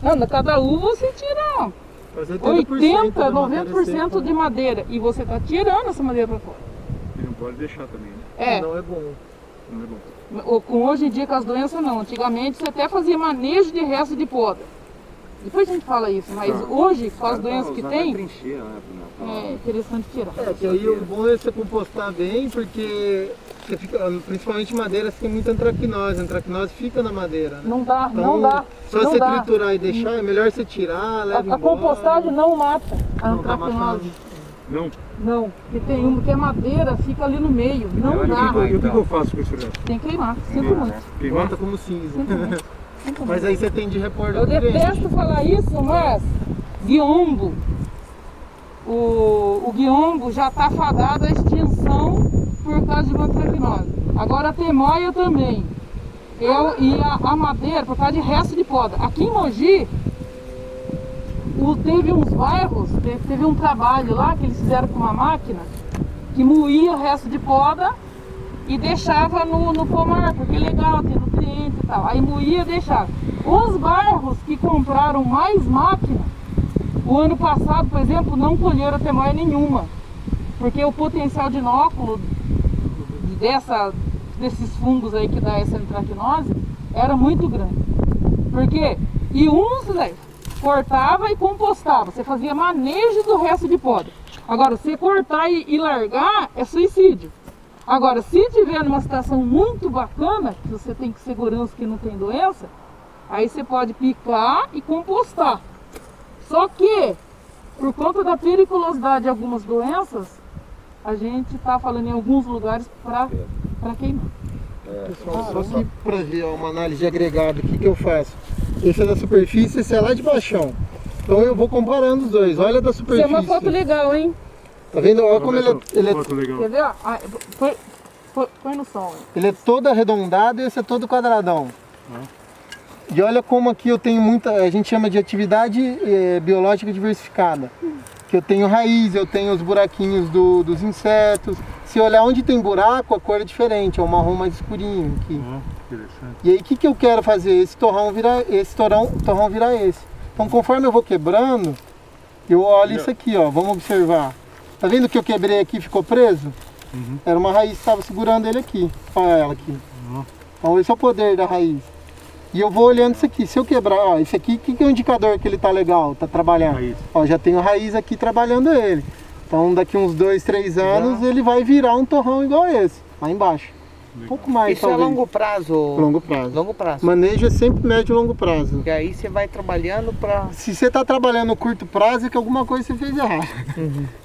Não, cada uva você tira 80, 90% de madeira. E você está tirando essa madeira para fora. E não pode deixar também, né? Não é bom. Não é bom. Com hoje em dia, com as doenças, não. Antigamente, você até fazia manejo de resto de poda. Depois a gente fala isso, mas hoje, com as doenças que tem, é interessante tirar. Que aí o bom é você compostar bem, porque você fica, principalmente madeira, você tem muita antracnose. A antracnose fica na madeira, né? Não dá, então, não dá. Só você triturar e deixar, é melhor você tirar, leva embora. A compostagem não mata a antracnose. Não? Não, porque tem uma que é madeira, fica ali no meio, não dá. E o que eu faço com esse negócio? Tem que queimar, sinto muito. Queimar como cinza. Mas aí você tem de repor. Eu detesto falar isso, mas guiombo, o guiombo já está fadado à extinção por causa de antracnose. Agora a temoia também. E a madeira por causa de resto de poda. Aqui em Mogi, teve uns bairros, teve um trabalho lá que eles fizeram com uma máquina que moía o resto de poda e deixava no pomar, porque é legal, tem nutriente e tal. Aí moía e deixava. Os bairros que compraram mais máquina, o ano passado, por exemplo, não colheram temoia nenhuma, porque o potencial de inóculo desses fungos aí que dá essa antracnose era muito grande. Porque, e uns, cortava e compostava, você fazia manejo do resto de poda. Agora, você cortar e largar é suicídio. Agora, se tiver numa situação muito bacana, que você tem segurança que não tem doença, aí você pode picar e compostar. Só que, por conta da periculosidade de algumas doenças, a gente está falando em alguns lugares para queimar. Pessoal, só que para ver uma análise de agregado, o que eu faço? Esse é da superfície, esse é lá de baixão. Então eu vou comparando os dois. Olha da superfície. Isso é uma foto legal, hein? Tá vendo? Olha como ele é. Quer ver? Põe no sol. Ele é todo arredondado e esse é todo quadradão. E olha como aqui eu tenho muita, a gente chama de atividade biológica diversificada. Que eu tenho raiz, eu tenho os buraquinhos dos insetos. Se olhar onde tem buraco, a cor é diferente, é um marrom mais escurinho aqui. Interessante. E aí o que eu quero fazer? Esse torrão virar esse. Então conforme eu vou quebrando, eu olho isso aqui, ó, vamos observar. Tá vendo que eu quebrei aqui e ficou preso? Era uma raiz que estava segurando ele aqui. Olha ela aqui. Então esse é o poder da raiz. E eu vou olhando isso aqui. Se eu quebrar, ó, esse aqui, o que é o indicador que ele tá legal, tá trabalhando? Raiz. Ó, já tenho raiz aqui trabalhando ele. Então daqui uns 2, 3 anos ele vai virar um torrão igual esse, lá embaixo. Um pouco mais, Isso talvez. é longo prazo? Longo prazo. Longo prazo. Manejo é sempre médio e longo prazo. E aí você vai trabalhando para... Se você está trabalhando no curto prazo, é que alguma coisa você fez errado.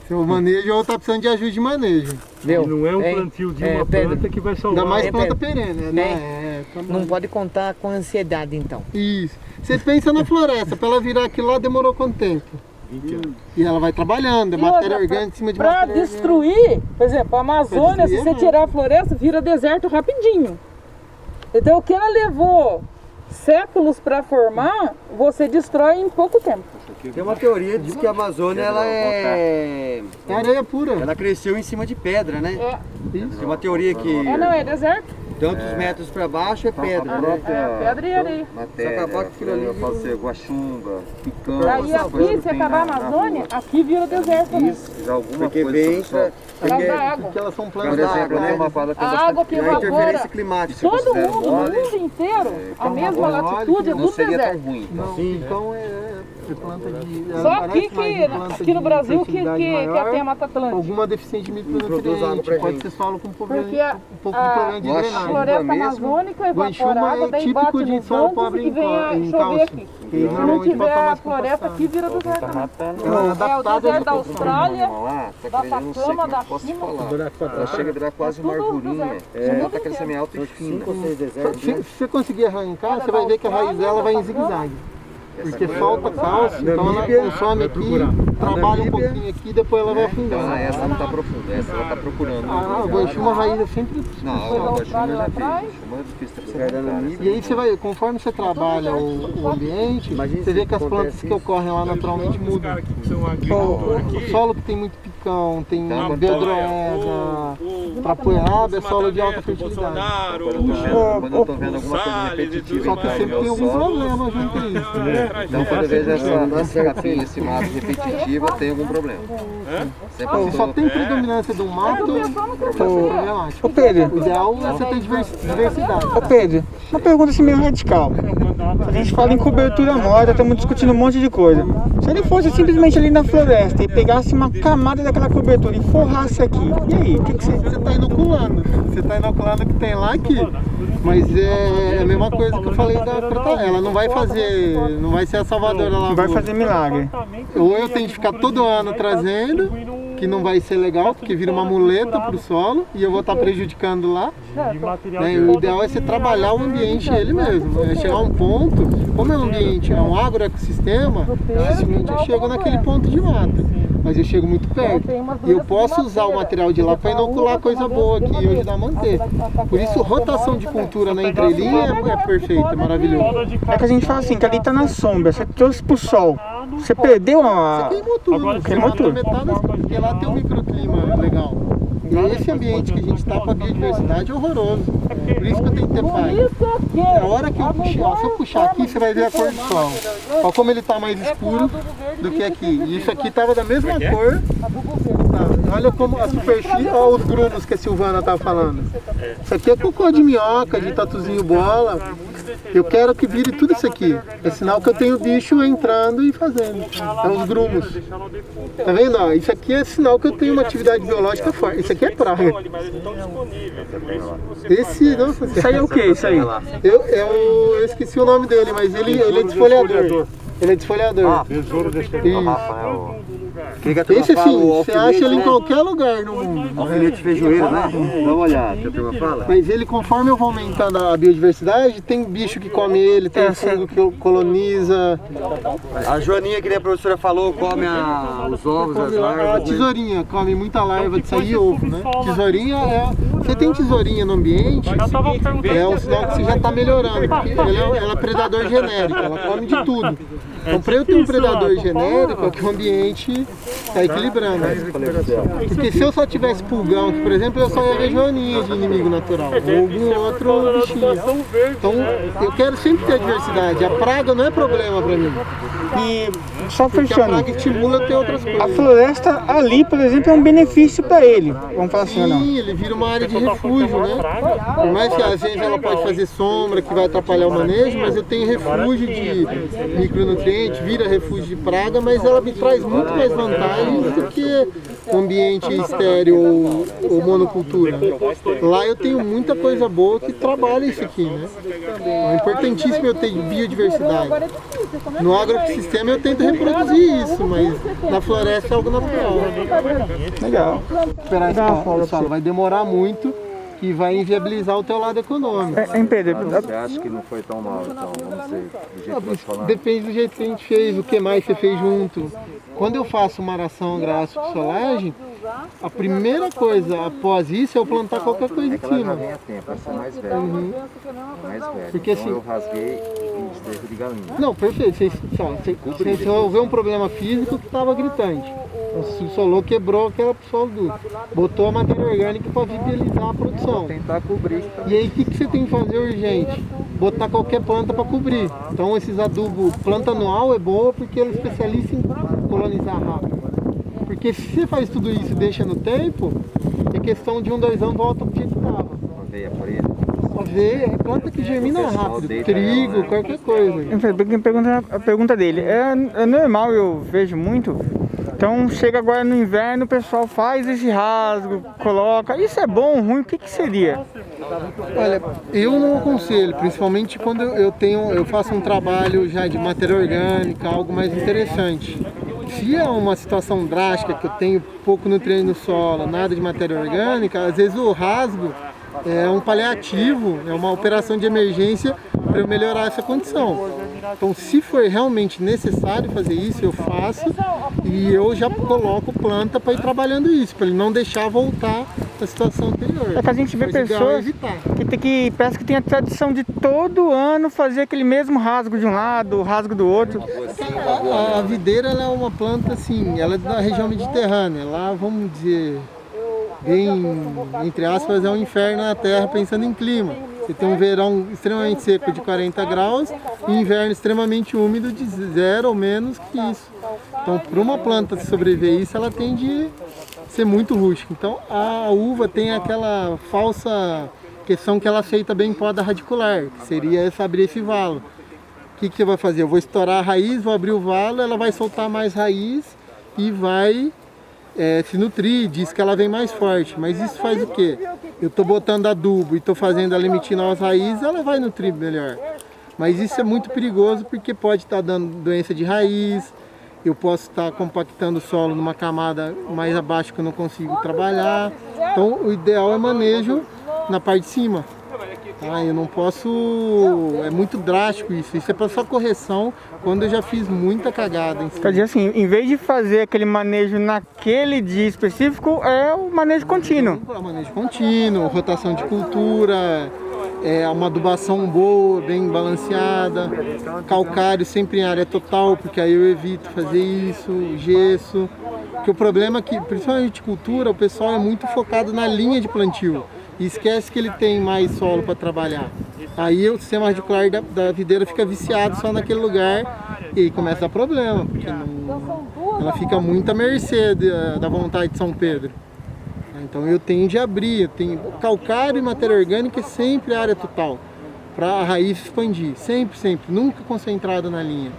Seu manejo ou está precisando de ajuda de manejo. E não é um plantio de uma planta que vai salvar. Ainda mais planta perene, né? Não pode contar com ansiedade, então. Isso. Você pensa na floresta, para ela virar aquilo lá demorou quanto tempo? 20 anos. E ela vai trabalhando, é matéria orgânica em cima de matéria orgânica. Para destruir, por exemplo, a Amazônia, se você tirar a floresta, vira deserto rapidinho. Então o que ela levou séculos para formar, você destrói em pouco tempo. Tem uma teoria que diz que a Amazônia ela é areia pura. Ela cresceu em cima de pedra, né? Tem uma teoria que não, é deserto. Tantos metros para baixo é pedra, né? Pedra e areia. Matéria, Só acabar com aquilo ali, pode ser guaxumba, picão, aí aqui, se acabar a Amazônia, aqui vira deserto também. Isso, alguma porque coisa vem porque elas são plantas da água, né? A água que evapora, interferência climática. todo mundo, no mundo inteiro, a mesma latitude, é tudo deserto. Sim, então é planta de... Só aqui no Brasil que tem a Mata Atlântica. Alguma deficiência de micronutriente, pode ser solo com problema, um pouco de problema de drenagem. A floresta amazônica evapora água, daí bate nos bancos e vem a chover aqui. Se não tiver a floresta aqui, vira deserto. É o deserto da Austrália, da Atacama, da China. Ela chega a virar quase uma arvorinha. Ela está crescendo em alta e fina. Se você conseguir arrancar, você vai ver que a raiz dela vai em zigue-zague. Porque falta cálcio, então ela consome aqui, trabalha um pouquinho aqui, depois ela vai afundando. Essa não está profunda, essa ela está procurando. A guaxuma raiz é sempre... Não, a guaxuma já fez. Chuma é difícil. E aí você vai, conforme você trabalha o ambiente, você vê que as plantas que ocorrem lá naturalmente mudam. O solo que tem muito picão, tem bedroega, trapoeraba, é solo de alta fertilidade. Quando eu estou vendo alguma coisa repetitiva, só que sempre tem algum problema junto a isso. Então quando eu vejo essa capinha, esse mato repetitiva, tem algum problema. Se só tem predominância de um mato, é problemático. Ô Pedro, o ideal é você ter diversidade. Ô Pedro, uma pergunta assim meio radical. A gente fala em cobertura morta, estamos discutindo um monte de coisa. Se ele fosse simplesmente ali na floresta e pegasse uma camada daquela cobertura e forrasse aqui, e aí? O que você... Você está inoculando. Você está inoculando o que tem lá aqui. Mas é a mesma coisa que eu falei da preta. Ela não vai fazer, não vai ser a salvadora lá. Não vai fazer milagre. Ou eu tenho que ficar todo ano trazendo, que não vai ser legal, porque vira uma muleta para o solo e eu vou estar prejudicando lá. O ideal é você trabalhar o ambiente ele mesmo. É chegar a um ponto, como é um ambiente, é um agroecossistema, dificilmente eu chego naquele ponto de mata. Mas eu chego muito perto. E eu posso usar o material de lá para inocular coisa boa aqui e ajudar a manter. Por isso, rotação de cultura na entrelinha é perfeita, é maravilhoso. É que a gente fala assim, que ali está na sombra, você trouxe para o sol. Você perdeu a... Você queimou tudo. Queimou tudo. Porque lá tem um microclima legal. E esse ambiente que a gente está com a biodiversidade é horroroso. Por isso que eu tenho que ter paz. A hora que eu puxar, se eu puxar aqui, você vai ver a cor do sol. Olha como ele está mais escuro do que aqui. E isso aqui estava da mesma cor. Olha como a superfície, olha os grumos que a Silvana estava falando. Isso aqui é cocô de minhoca, de tatuzinho bola. Eu quero que vire tudo isso aqui. É sinal que eu tenho bicho entrando e fazendo. É os grumos. Tá vendo? Ó, isso aqui é sinal que eu tenho uma atividade biológica forte. Isso aqui é praga. Esse, nossa, isso aí é o que? Isso aí? Eu esqueci o nome dele, mas ele é desfolhador. Ele é desfolhador. Tesouro desse Esse assim, você acha ele em qualquer lugar no mundo. Alfinete feijoeiro, né? Dá uma olhada, que a turma fala. Mas ele, conforme eu vou aumentando a biodiversidade, tem bicho que come ele, tem fungo que coloniza. A Joaninha, que nem a professora falou, come os ovos, as larvas. A tesourinha come muita larva de sair ovo, né? Tesourinha é... Você tem tesourinha no ambiente, é um sinal que você já está melhorando, porque ela é predador genérico, ela come de tudo. Então, para eu ter um predador genérico, é que o ambiente está equilibrando. Porque se eu só tivesse pulgão aqui, por exemplo, eu só ia ver joaninha de inimigo natural, ou algum outro bichinho. Então, eu quero sempre ter a diversidade. A praga não é problema para mim. E só porque fechando, a praga estimula a ter outras coisas. A floresta ali, por exemplo, é um benefício para ele. Vamos falar assim, ou não? Sim, ele vira uma área de refúgio, né? Por mais que às vezes ela pode fazer sombra, que vai atrapalhar o manejo, mas eu tenho refúgio de micronutrientes, vira refúgio de praga, mas ela me traz muito mais vantagens do que um ambiente estéreo ou monocultura. Lá eu tenho muita coisa boa que trabalha isso aqui, né? É importantíssimo eu ter biodiversidade. No agroecossistema eu tento reproduzir isso, mas na floresta é algo natural. Legal. Esperar esse solo vai demorar muito e vai inviabilizar o teu lado econômico. Hein, Pedro? Você acha que não foi tão mal, então? Vamos ser do jeito que você falando. Depende do jeito que a gente fez, o que mais você fez junto. Quando eu faço uma aração graço de solagem, a primeira coisa após isso é eu plantar qualquer coisa em Ela já cima. vem a tempo, essa é mais velha. Mais velha. Porque Então assim- eu rasguei e esterco de galinha. Não, perfeito. Você resolveu um problema físico que estava gritante. O solo quebrou aquela solo duro. Botou a matéria orgânica para viabilizar a produção. Tentar cobrir. Tá? E aí o que você tem que fazer urgente? Botar qualquer planta para cobrir. Então esses adubos, planta anual é boa porque ela é especialista em colonizar rápido. Porque se você faz tudo isso e deixa no tempo, é questão de 1, 2 anos volta pro que estava. Aveia preta. Aveia é planta que germina rápido, trigo, qualquer coisa. A pergunta dele, é normal, eu vejo muito. Então chega agora no inverno, o pessoal faz esse rasgo, coloca. Isso é bom, ruim? O que seria? Olha, eu não aconselho, principalmente quando eu faço um trabalho já de matéria orgânica, algo mais interessante. Se é uma situação drástica, que eu tenho pouco nutriente no solo, nada de matéria orgânica, às vezes o rasgo é um paliativo, é uma operação de emergência para eu melhorar essa condição. Então, se for realmente necessário fazer isso, eu faço e eu já coloco planta para ir trabalhando isso, para ele não deixar voltar à situação anterior. É que a gente vê pessoas que parece que tem a tradição de todo ano fazer aquele mesmo rasgo de um lado, rasgo do outro. A videira ela é uma planta assim, ela é da região mediterrânea, lá vamos dizer, bem, entre aspas, é um inferno na terra pensando em clima. Você tem um verão extremamente seco de 40 graus e inverno extremamente úmido de 0 ou menos que isso. Então, para uma planta sobreviver isso, ela tem de ser muito rústica. Então, a uva tem aquela falsa questão que ela aceita bem poda radicular, que seria abrir esse valo. O que você vai fazer? Eu vou estourar a raiz, vou abrir o valo, ela vai soltar mais raiz e vai se nutrir, diz que ela vem mais forte. Mas isso faz o quê? Eu estou botando adubo e estou fazendo ela emitir novas raízes, ela vai nutrir melhor. Mas isso é muito perigoso porque pode estar dando doença de raiz, eu posso estar compactando o solo numa camada mais abaixo que eu não consigo trabalhar. Então o ideal é manejo na parte de cima. Eu não posso, é muito drástico isso é para só correção quando eu já fiz muita cagada em cima. Quer dizer assim, em vez de fazer aquele manejo naquele dia específico, é o manejo contínuo. É o manejo contínuo, rotação de cultura, uma adubação boa, bem balanceada, calcário sempre em área total, porque aí eu evito fazer isso, gesso. Porque o problema é que, principalmente de cultura, o pessoal é muito focado na linha de plantio. E esquece que ele tem mais solo para trabalhar. Aí o sistema radicular da videira fica viciado só naquele lugar e aí começa a dar problema, porque ela fica muito à mercê da vontade de São Pedro. Então eu tenho de abrir, eu tenho calcário e matéria orgânica é sempre área total, para a raiz expandir, sempre, nunca concentrada na linha.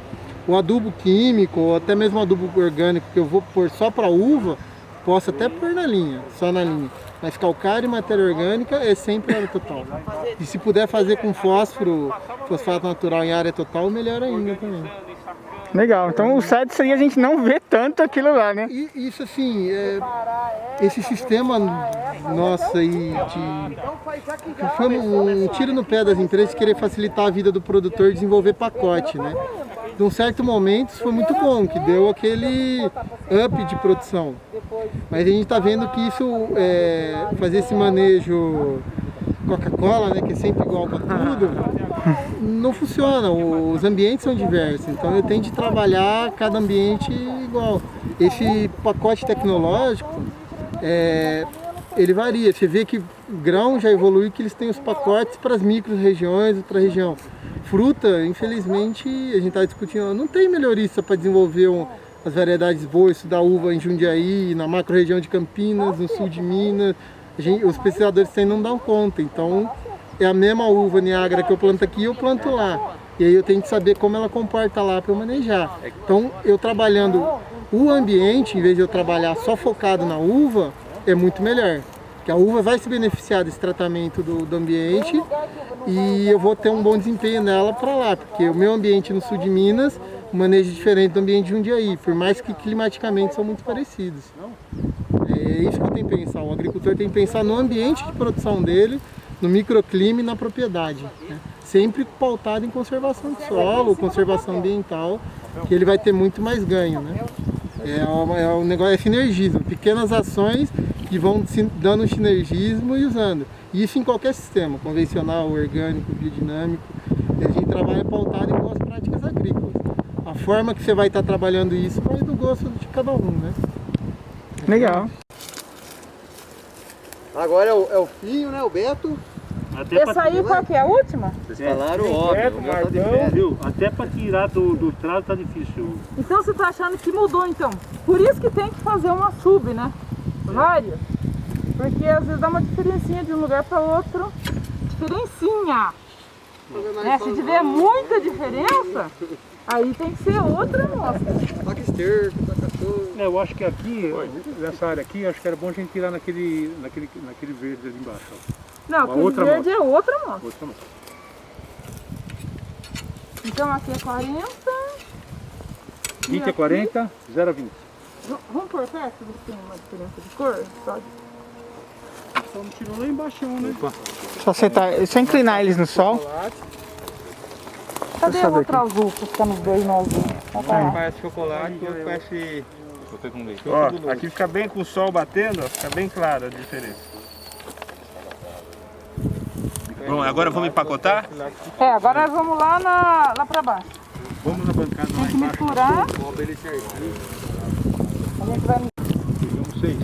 O adubo químico, ou até mesmo o adubo orgânico que eu vou pôr só para uva, posso até pôr na linha, só na linha. Mas calcário e matéria orgânica é sempre área total. E se puder fazer com fósforo, fosfato natural em área total, melhor ainda também. Legal, então o certo seria a gente não ver tanto aquilo lá, né? E isso assim, esse sistema nosso aí foi um tiro no pé das empresas querer facilitar a vida do produtor e desenvolver pacote, né? De um certo momento isso foi muito bom, que deu aquele up de produção. Mas a gente está vendo que isso, fazer esse manejo Coca-Cola, né, que é sempre igual para tudo, não funciona, os ambientes são diversos, então eu tenho de trabalhar cada ambiente igual. Esse pacote tecnológico, ele varia, você vê que o grão já evolui, que eles têm os pacotes para as micro-regiões, outra região. Fruta, infelizmente, a gente está discutindo, não tem melhorista para desenvolver as variedades boas, isso da uva em Jundiaí, na macro-região de Campinas, no sul de Minas. Os pesquisadores não dão conta, então é a mesma uva Niágara que eu planto aqui, eu planto lá. E aí eu tenho que saber como ela comporta lá para eu manejar. Então, eu trabalhando o ambiente, em vez de eu trabalhar só focado na uva, é muito melhor. Porque a uva vai se beneficiar desse tratamento do ambiente e eu vou ter um bom desempenho nela para lá. Porque o meu ambiente no sul de Minas, o manejo é diferente do ambiente de Jundiaí, por mais que climaticamente são muito parecidos. É isso que eu tenho que pensar. O agricultor tem que pensar no ambiente de produção dele, no microclima e na propriedade, né? Sempre pautado em conservação do solo, conservação ambiental, que ele vai ter muito mais ganho, né? O negócio é sinergismo, pequenas ações que vão dando um sinergismo e usando. Isso em qualquer sistema, convencional, orgânico, biodinâmico. A gente trabalha pautado em boas práticas agrícolas. A forma que você vai estar trabalhando isso vai do gosto de cada um, né? Legal. Agora é o Finho, né? O Beto. Essa aí qual que é a última? Vocês falaram óbvio, o meu tá de pé. Viu? Até para tirar do tralo tá difícil. Então você tá achando que mudou então? Por isso que tem que fazer uma sub, né? Várias. Porque às vezes dá uma diferencinha de um lugar para outro. Diferencinha. Né? Se tiver muita diferença, aí tem que ser outra amostra. Taca esterco, taca tudo. Eu acho que aqui, nessa área aqui, acho que era bom a gente tirar naquele verde ali embaixo. Ó. Não, aquele outra verde amostra. é outra amostra. Outra amostra. Então aqui é 40. 20 é 40, 0 a 20. Vamos por perto, ver se tem uma diferença de cor? Só Só não tirou lá embaixo, né? Só inclinar eles no sol. Cadê a outra azul que fica nos dois no azul? Um parece chocolate e outro parece... Ó, aqui fica bem com o sol batendo, ó, fica bem claro a diferença. Bom, agora vamos empacotar? É, agora nós vamos lá pra baixo. Vamos na bancada lá Tem que embaixo. misturar. Vamos ele certinho. A gente vai Pegamos 6.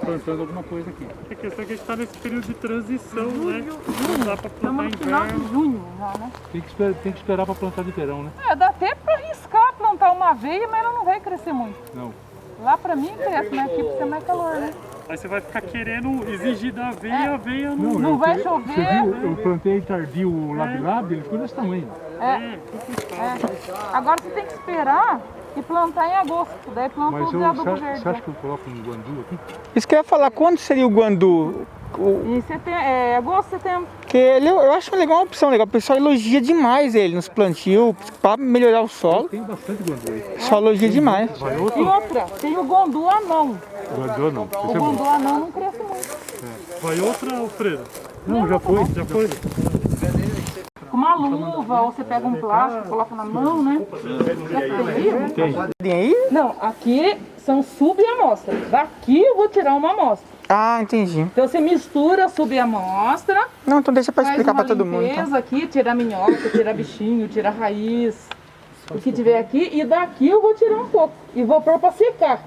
Plantando alguma coisa aqui. É que a gente está nesse período de transição, né? Não dá para Estamos plantar no final de inverno. junho já, né? Tem que esperar para plantar de verão, né? É, dá até pra arriscar plantar uma aveia, mas ela não vai crescer muito. Não. Lá pra mim cresce, mas aqui precisa mais calor, né? Aí você vai ficar querendo exigir da aveia, a aveia Não vai chover. Você viu? Eu plantei tardio o labilab, ele ficou desse tamanho. É. Agora você tem que esperar e plantar em agosto. Daí planta Mas o adubo verde. você acha que eu coloco um guandu aqui? Isso que eu ia falar, quando seria o guandu? Em setembro, agosto, setembro. Porque eu acho legal, uma opção legal. O pessoal elogia demais ele nos plantios para melhorar o solo. Tem bastante guandu aí. O pessoal elogia demais. Vai E outro? outra, tem o gondu anão. Guandu não. O Esse é bom. gondu anão não cresce muito. Vai outra, Alfredo? Não, já foi. Já foi? Com uma luva, ou você pega um plástico, coloca na mão, né? Já tem aí? Não, aqui são subamostras. Daqui eu vou tirar uma amostra. Ah, entendi. Então você mistura a subamostra. Não, então deixa para Faz explicar uma para todo mundo. limpeza Então. aqui, tira a minhoca, tira bichinho, tira a raiz, o que tiver aqui, e daqui eu vou tirar um pouco e vou pôr para secar.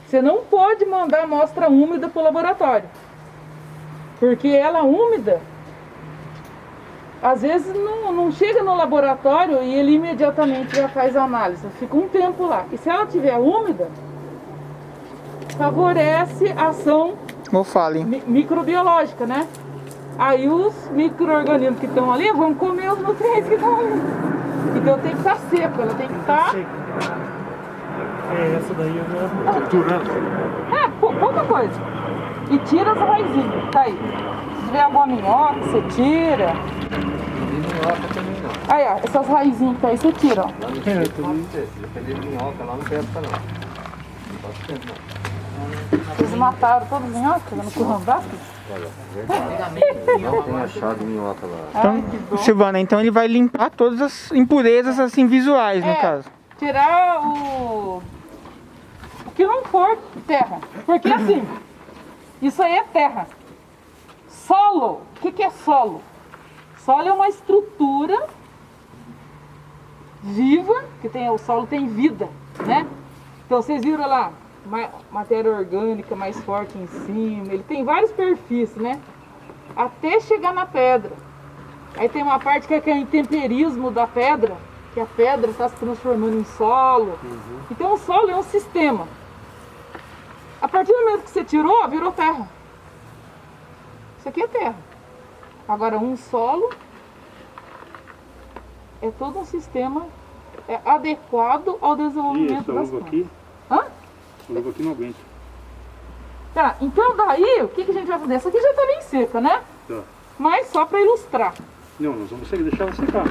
Você não pode mandar a amostra úmida para o laboratório, porque ela úmida, às vezes não chega no laboratório e ele imediatamente já faz a análise, fica um tempo lá. E se ela estiver úmida, favorece a ação microbiológica, né? Aí os micro-organismos que estão ali vão comer os nutrientes que estão ali. Então tem que estar seco, ela tem que estar... Essa daí eu já... pouca coisa. E tira as raizinhas, tá aí. Se tiver alguma minhoca, você tira. Aí, ó, essas raizinhas que tá aí, você tira, ó. Lá no peguei minhoca, lá não pesca não. Não posso tempo não. Eles mataram todos os minhocas no currambasco? Não tem achado minhoca lá. Então, Silvana, então ele vai limpar todas as impurezas assim visuais, no caso. Tirar o que não for terra. Porque assim, isso aí é terra. Solo, o que é solo? Solo é uma estrutura viva, que o solo tem vida, né? Então vocês viram lá, matéria orgânica mais forte em cima, ele tem vários perfis, né? Até chegar na pedra. Aí tem uma parte que é o intemperismo da pedra, que a pedra está se transformando em solo. Então o solo é um sistema. A partir do momento que você tirou, virou terra. Isso aqui é terra. Agora, um solo é todo um sistema adequado ao desenvolvimento das plantas. Aqui? Hã? Essa uva aqui não aguenta. Tá, então daí, o que a gente vai fazer? Essa aqui já tá bem seca, né? Tá. Mas só para ilustrar. Não, nós vamos deixar ela secar.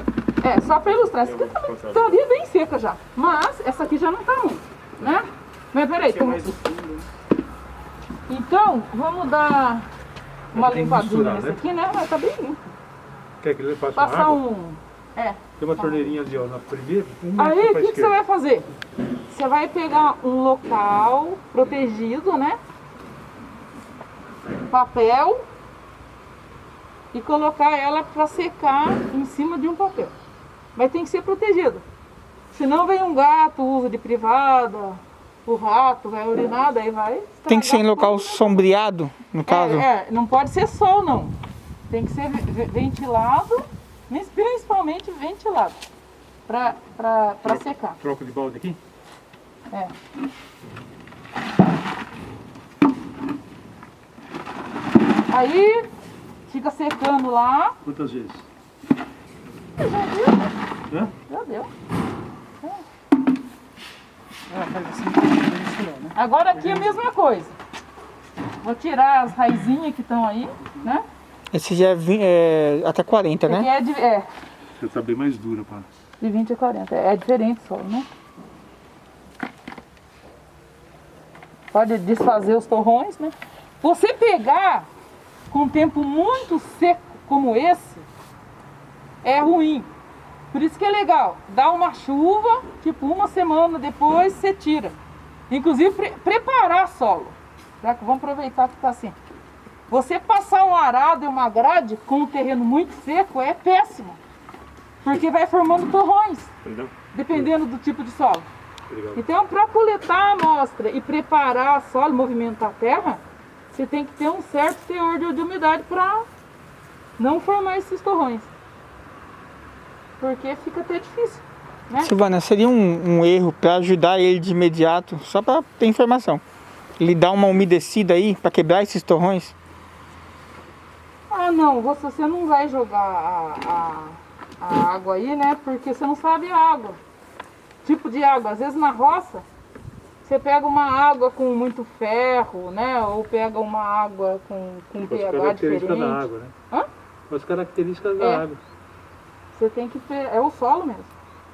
É, só para ilustrar. Essa aqui também estaria bem seca já. Mas essa aqui já não tá muito, né? Mas peraí. Então, vamos dar uma limpadinha nessa aqui, né? Mas tá bem limpo. Quer que ele passe Passar água? É. Tem uma torneirinha ali, ó, na primeira. Aí, o que você vai fazer? Você vai pegar um local protegido, né? Papel e colocar ela para secar em cima de um papel. Mas tem que ser protegido. Senão vem um gato, usa de privada, o rato vai urinar, daí vai... Tem que ser em local sombreado, no caso? Não pode ser sol, não. Tem que ser ventilado, principalmente ventilado, para secar. Troco de balde aqui? É. Aí, fica secando lá. Quantas vezes? Já deu. Hã? Já deu. Agora aqui é a mesma coisa. Vou tirar as raizinhas que estão aí, né? Esse já é até 40, Esse né? aqui é Já tá bem mais dura, pá. de 20 a 40. É diferente só, né? Pode desfazer os torrões, né? Você pegar com um tempo muito seco como esse, é ruim. Por isso que é legal, dá uma chuva, tipo uma semana depois você tira. Inclusive preparar solo. Já que vamos aproveitar que está assim. Você passar um arado e uma grade com um terreno muito seco é péssimo. Porque vai formando torrões, dependendo do tipo de solo. Então, para coletar a amostra e preparar a solo, movimentar a terra, você tem que ter um certo teor de umidade para não formar esses torrões. Porque fica até difícil, né? Silvana, seria um erro para ajudar ele de imediato, só para ter informação. Ele dá uma umedecida aí para quebrar esses torrões? Ah, não, você não vai jogar a água aí, né? Porque você não sabe a água. Tipo de água. Às vezes na roça, você pega uma água com muito ferro, né? Ou pega uma água com pH diferente. Da água, né? Hã? As características da água. Você tem que ter... É o solo mesmo.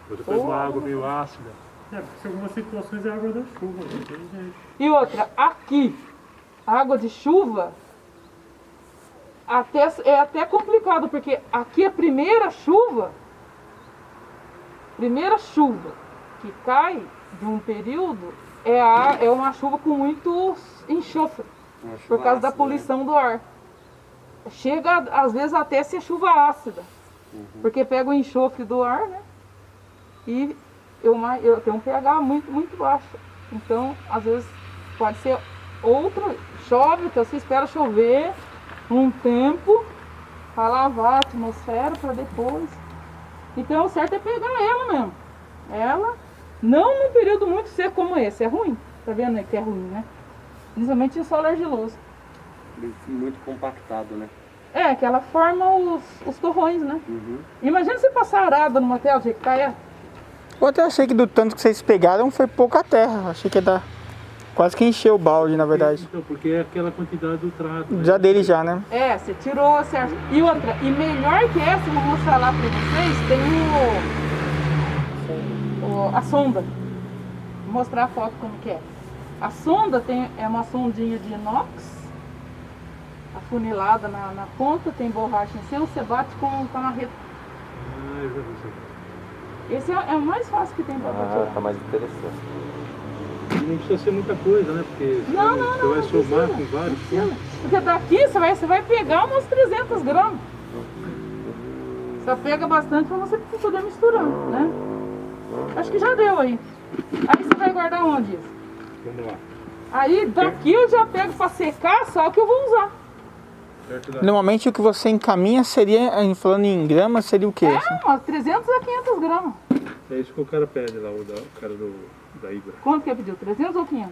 Você pega uma água meio ácida. Porque em algumas situações é água da chuva, não tem jeito. E outra, aqui, água de chuva, é até complicado, porque aqui a primeira chuva que cai de um período é uma chuva com muito enxofre, por causa da poluição do ar. Chega às vezes até ser chuva ácida, porque pega o enxofre do ar, né? E eu tenho um pH muito baixo. Então, às vezes, pode ser outro. Chove, então você espera chover um tempo para lavar a atmosfera para depois. Então, o certo é pegar ela mesmo. Ela, não num período muito seco como esse. É ruim. Tá vendo aí que é ruim, né? Principalmente em solo argiloso. Muito compactado, né? É, que ela forma os torrões, né? Imagina você passar arada numa terra, do jeito que tá Eu até achei que do tanto que vocês pegaram foi pouca terra. Achei que ia dar quase que encheu o balde, na verdade. Então, porque é aquela quantidade do trato. Né? Já dele já, né? É, você tirou, certo? E outra, e melhor que essa, eu vou mostrar lá pra vocês, tem a sonda. Vou mostrar a foto como que é. A sonda é uma sondinha de inox, afunilada na ponta, tem borracha em cima, você bate com a marreta. Ah, eu já vi isso aqui. Esse é o mais fácil que tem pra bater. Tá mais interessante. Não precisa ser muita coisa, né? Porque você vai somar com vários. Porque daqui você vai pegar umas 300 gramas. Só pega bastante pra você poder misturar, né? Acho que já deu aí. Aí você vai guardar onde isso? Vamos lá. Aí daqui eu já pego pra secar, só que eu vou usar. Normalmente o que você encaminha seria, falando em gramas, seria o quê? Umas 300 a 500 gramas. É isso que o cara pede lá, o cara da Ibra. Quanto que ele pediu? 300 ou 500?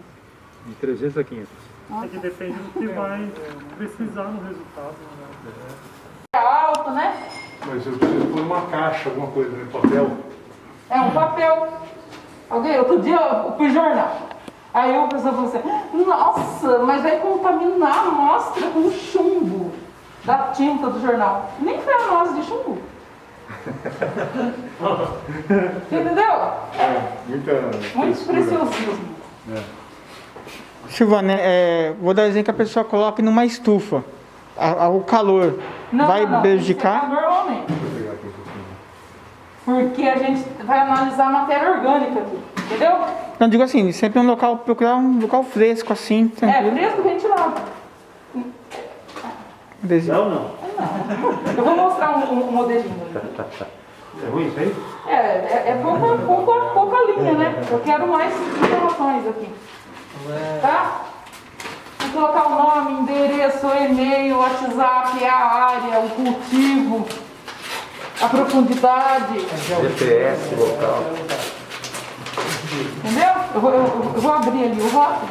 De 300 a 500. É que depende do que vai precisar no resultado. Né? alto, né? Mas eu preciso pôr uma caixa, alguma coisa, né? Papel. É um papel. Alguém, outro dia eu fui jornal. Aí o pessoal falou assim, nossa, mas vai contaminar a amostra com chumbo da tinta do jornal. Nem foi a amostra de chumbo. Entendeu? Muito preciosismo. Silvana, vou dar um exemplo que a pessoa coloque numa estufa. O calor vai prejudicar? Normalmente. Porque a gente vai analisar a matéria orgânica aqui, entendeu? Não, digo assim, sempre procurar um local fresco assim, tranquilo. Fresco, ventilado. Não. Eu vou mostrar um modelinho. É ruim isso aí? É pouca linha, né? Eu quero mais informações aqui. Tá? Vou colocar o nome, endereço, e-mail, WhatsApp, a área, o cultivo, a profundidade. GPS local. Entendeu? Eu vou abrir ali o rótulo.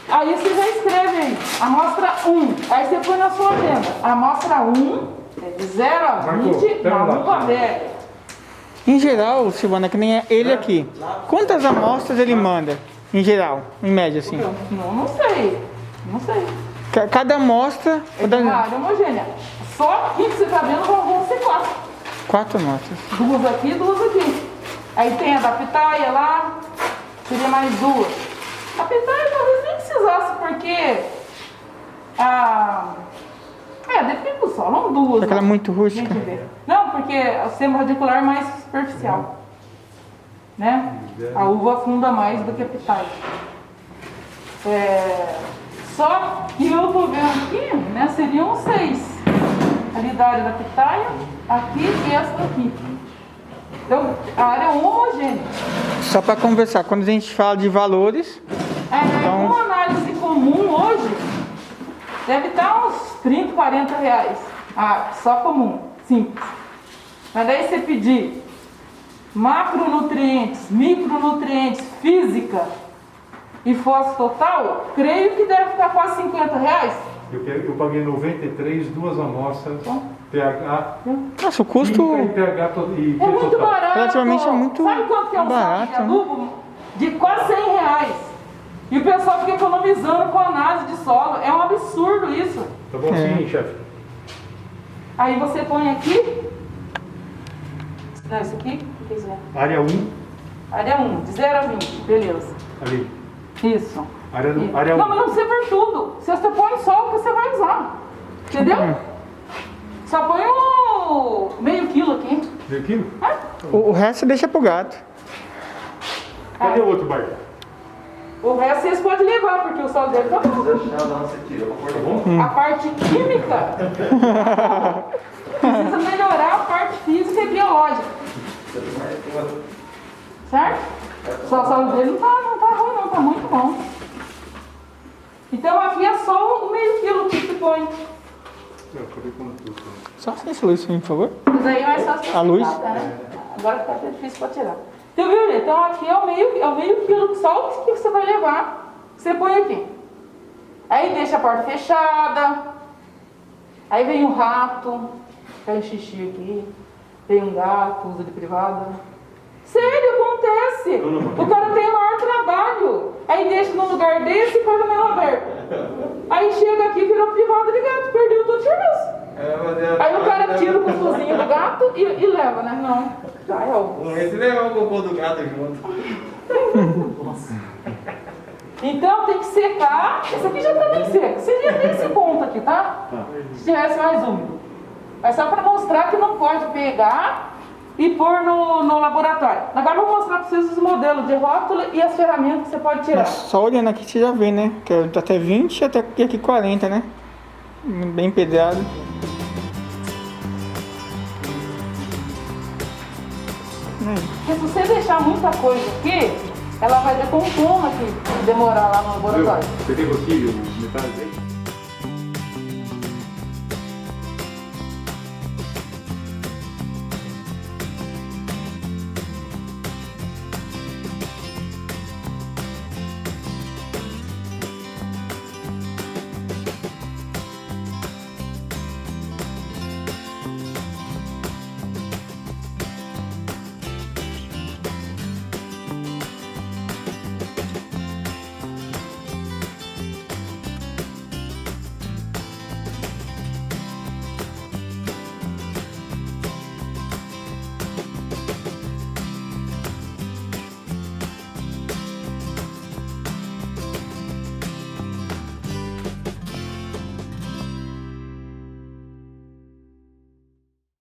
Aí você já escreve aí, amostra 1. Aí você põe na sua agenda. Amostra 1 é de 0 a 20 na luva velha. Em geral, Silvana, que nem ele aqui. Quantas amostras ele manda? Em geral, em média, assim. Não sei. Não sei. Cada amostra... É de uma área homogênea. Só aqui que você está vendo vão ser 4. 4 amostras. 2 aqui, 2 aqui. Aí tem a da pitaia lá, seria mais 2. A pitaia talvez nem precisasse, porque depende do solo, não 2. Porque ela é muito rústica. Não, porque o sistema radicular é mais superficial. Né? A uva afunda mais do que a pitaia. Só que eu tô vendo aqui, né, seriam 6. Ali da área da pitaia, aqui e essa aqui. Então, a área é homogênea. Só para conversar, quando a gente fala de valores... Então... Uma análise comum hoje deve estar uns 30, 40 reais. Só comum, simples. Mas daí você pedir macronutrientes, micronutrientes, física e fósforo total, creio que deve ficar quase 50 reais. Eu paguei 93, 2 amostras, pH. Nossa, o custo e pH e é muito total. barato. Relativamente é muito Sabe quanto que é um barato, saco de adubo? De quase 100 reais. E o pessoal fica economizando com análise de solo. É um absurdo isso. Tá bom sim, chefe. Aí você põe aqui. Não, isso aqui? O que é isso? Área 1. Área 1, de 0 a 20. Beleza. Ali. Isso. Área 1. Não, mas não precisa por tudo. Você põe só o que você vai usar. Entendeu? Só põe o meio quilo aqui. Meio quilo? O resto você deixa pro gato. Cadê o outro barco? O resto vocês podem levar, porque o solo dele tá bom. A parte química precisa melhorar a parte física e biológica. Certo? Só o solo dele não tá ruim não, tá muito bom. Então aqui é só o meio quilo que se põe. Só acende a luz, por favor. Isso aí é mais fácil. A luz? Né? Agora fica até difícil para tirar. Então, viu, então aqui é o meio quilo só que você vai levar. Você põe aqui. Aí deixa a porta fechada. Aí vem o rato. Faz xixi aqui. Tem um gato, usa de privada. Sério, acontece. O cara tem o maior trabalho. Aí deixa num lugar desse e faz o meio aberto. Aí chega aqui, virou privado de gato. Perdeu todo o serviço. Aí o cara tira o cocôzinho do gato e leva, né? Não. Já é óbvio. Esse levar o cocô do gato junto. Então tem que secar. Esse aqui já tá bem seco. Seria nesse ponto aqui, tá? Se tivesse mais úmido. É só para mostrar que não pode pegar e pôr no laboratório. Agora eu vou mostrar para vocês os modelos de rótulo e as ferramentas que você pode tirar. Só olhando aqui você já vê, né? Que é até 20 até aqui 40, né? Bem pedrado. Porque se você deixar muita coisa aqui, ela vai ter como aqui demorar lá no laboratório. Você tem aqui os metais aí?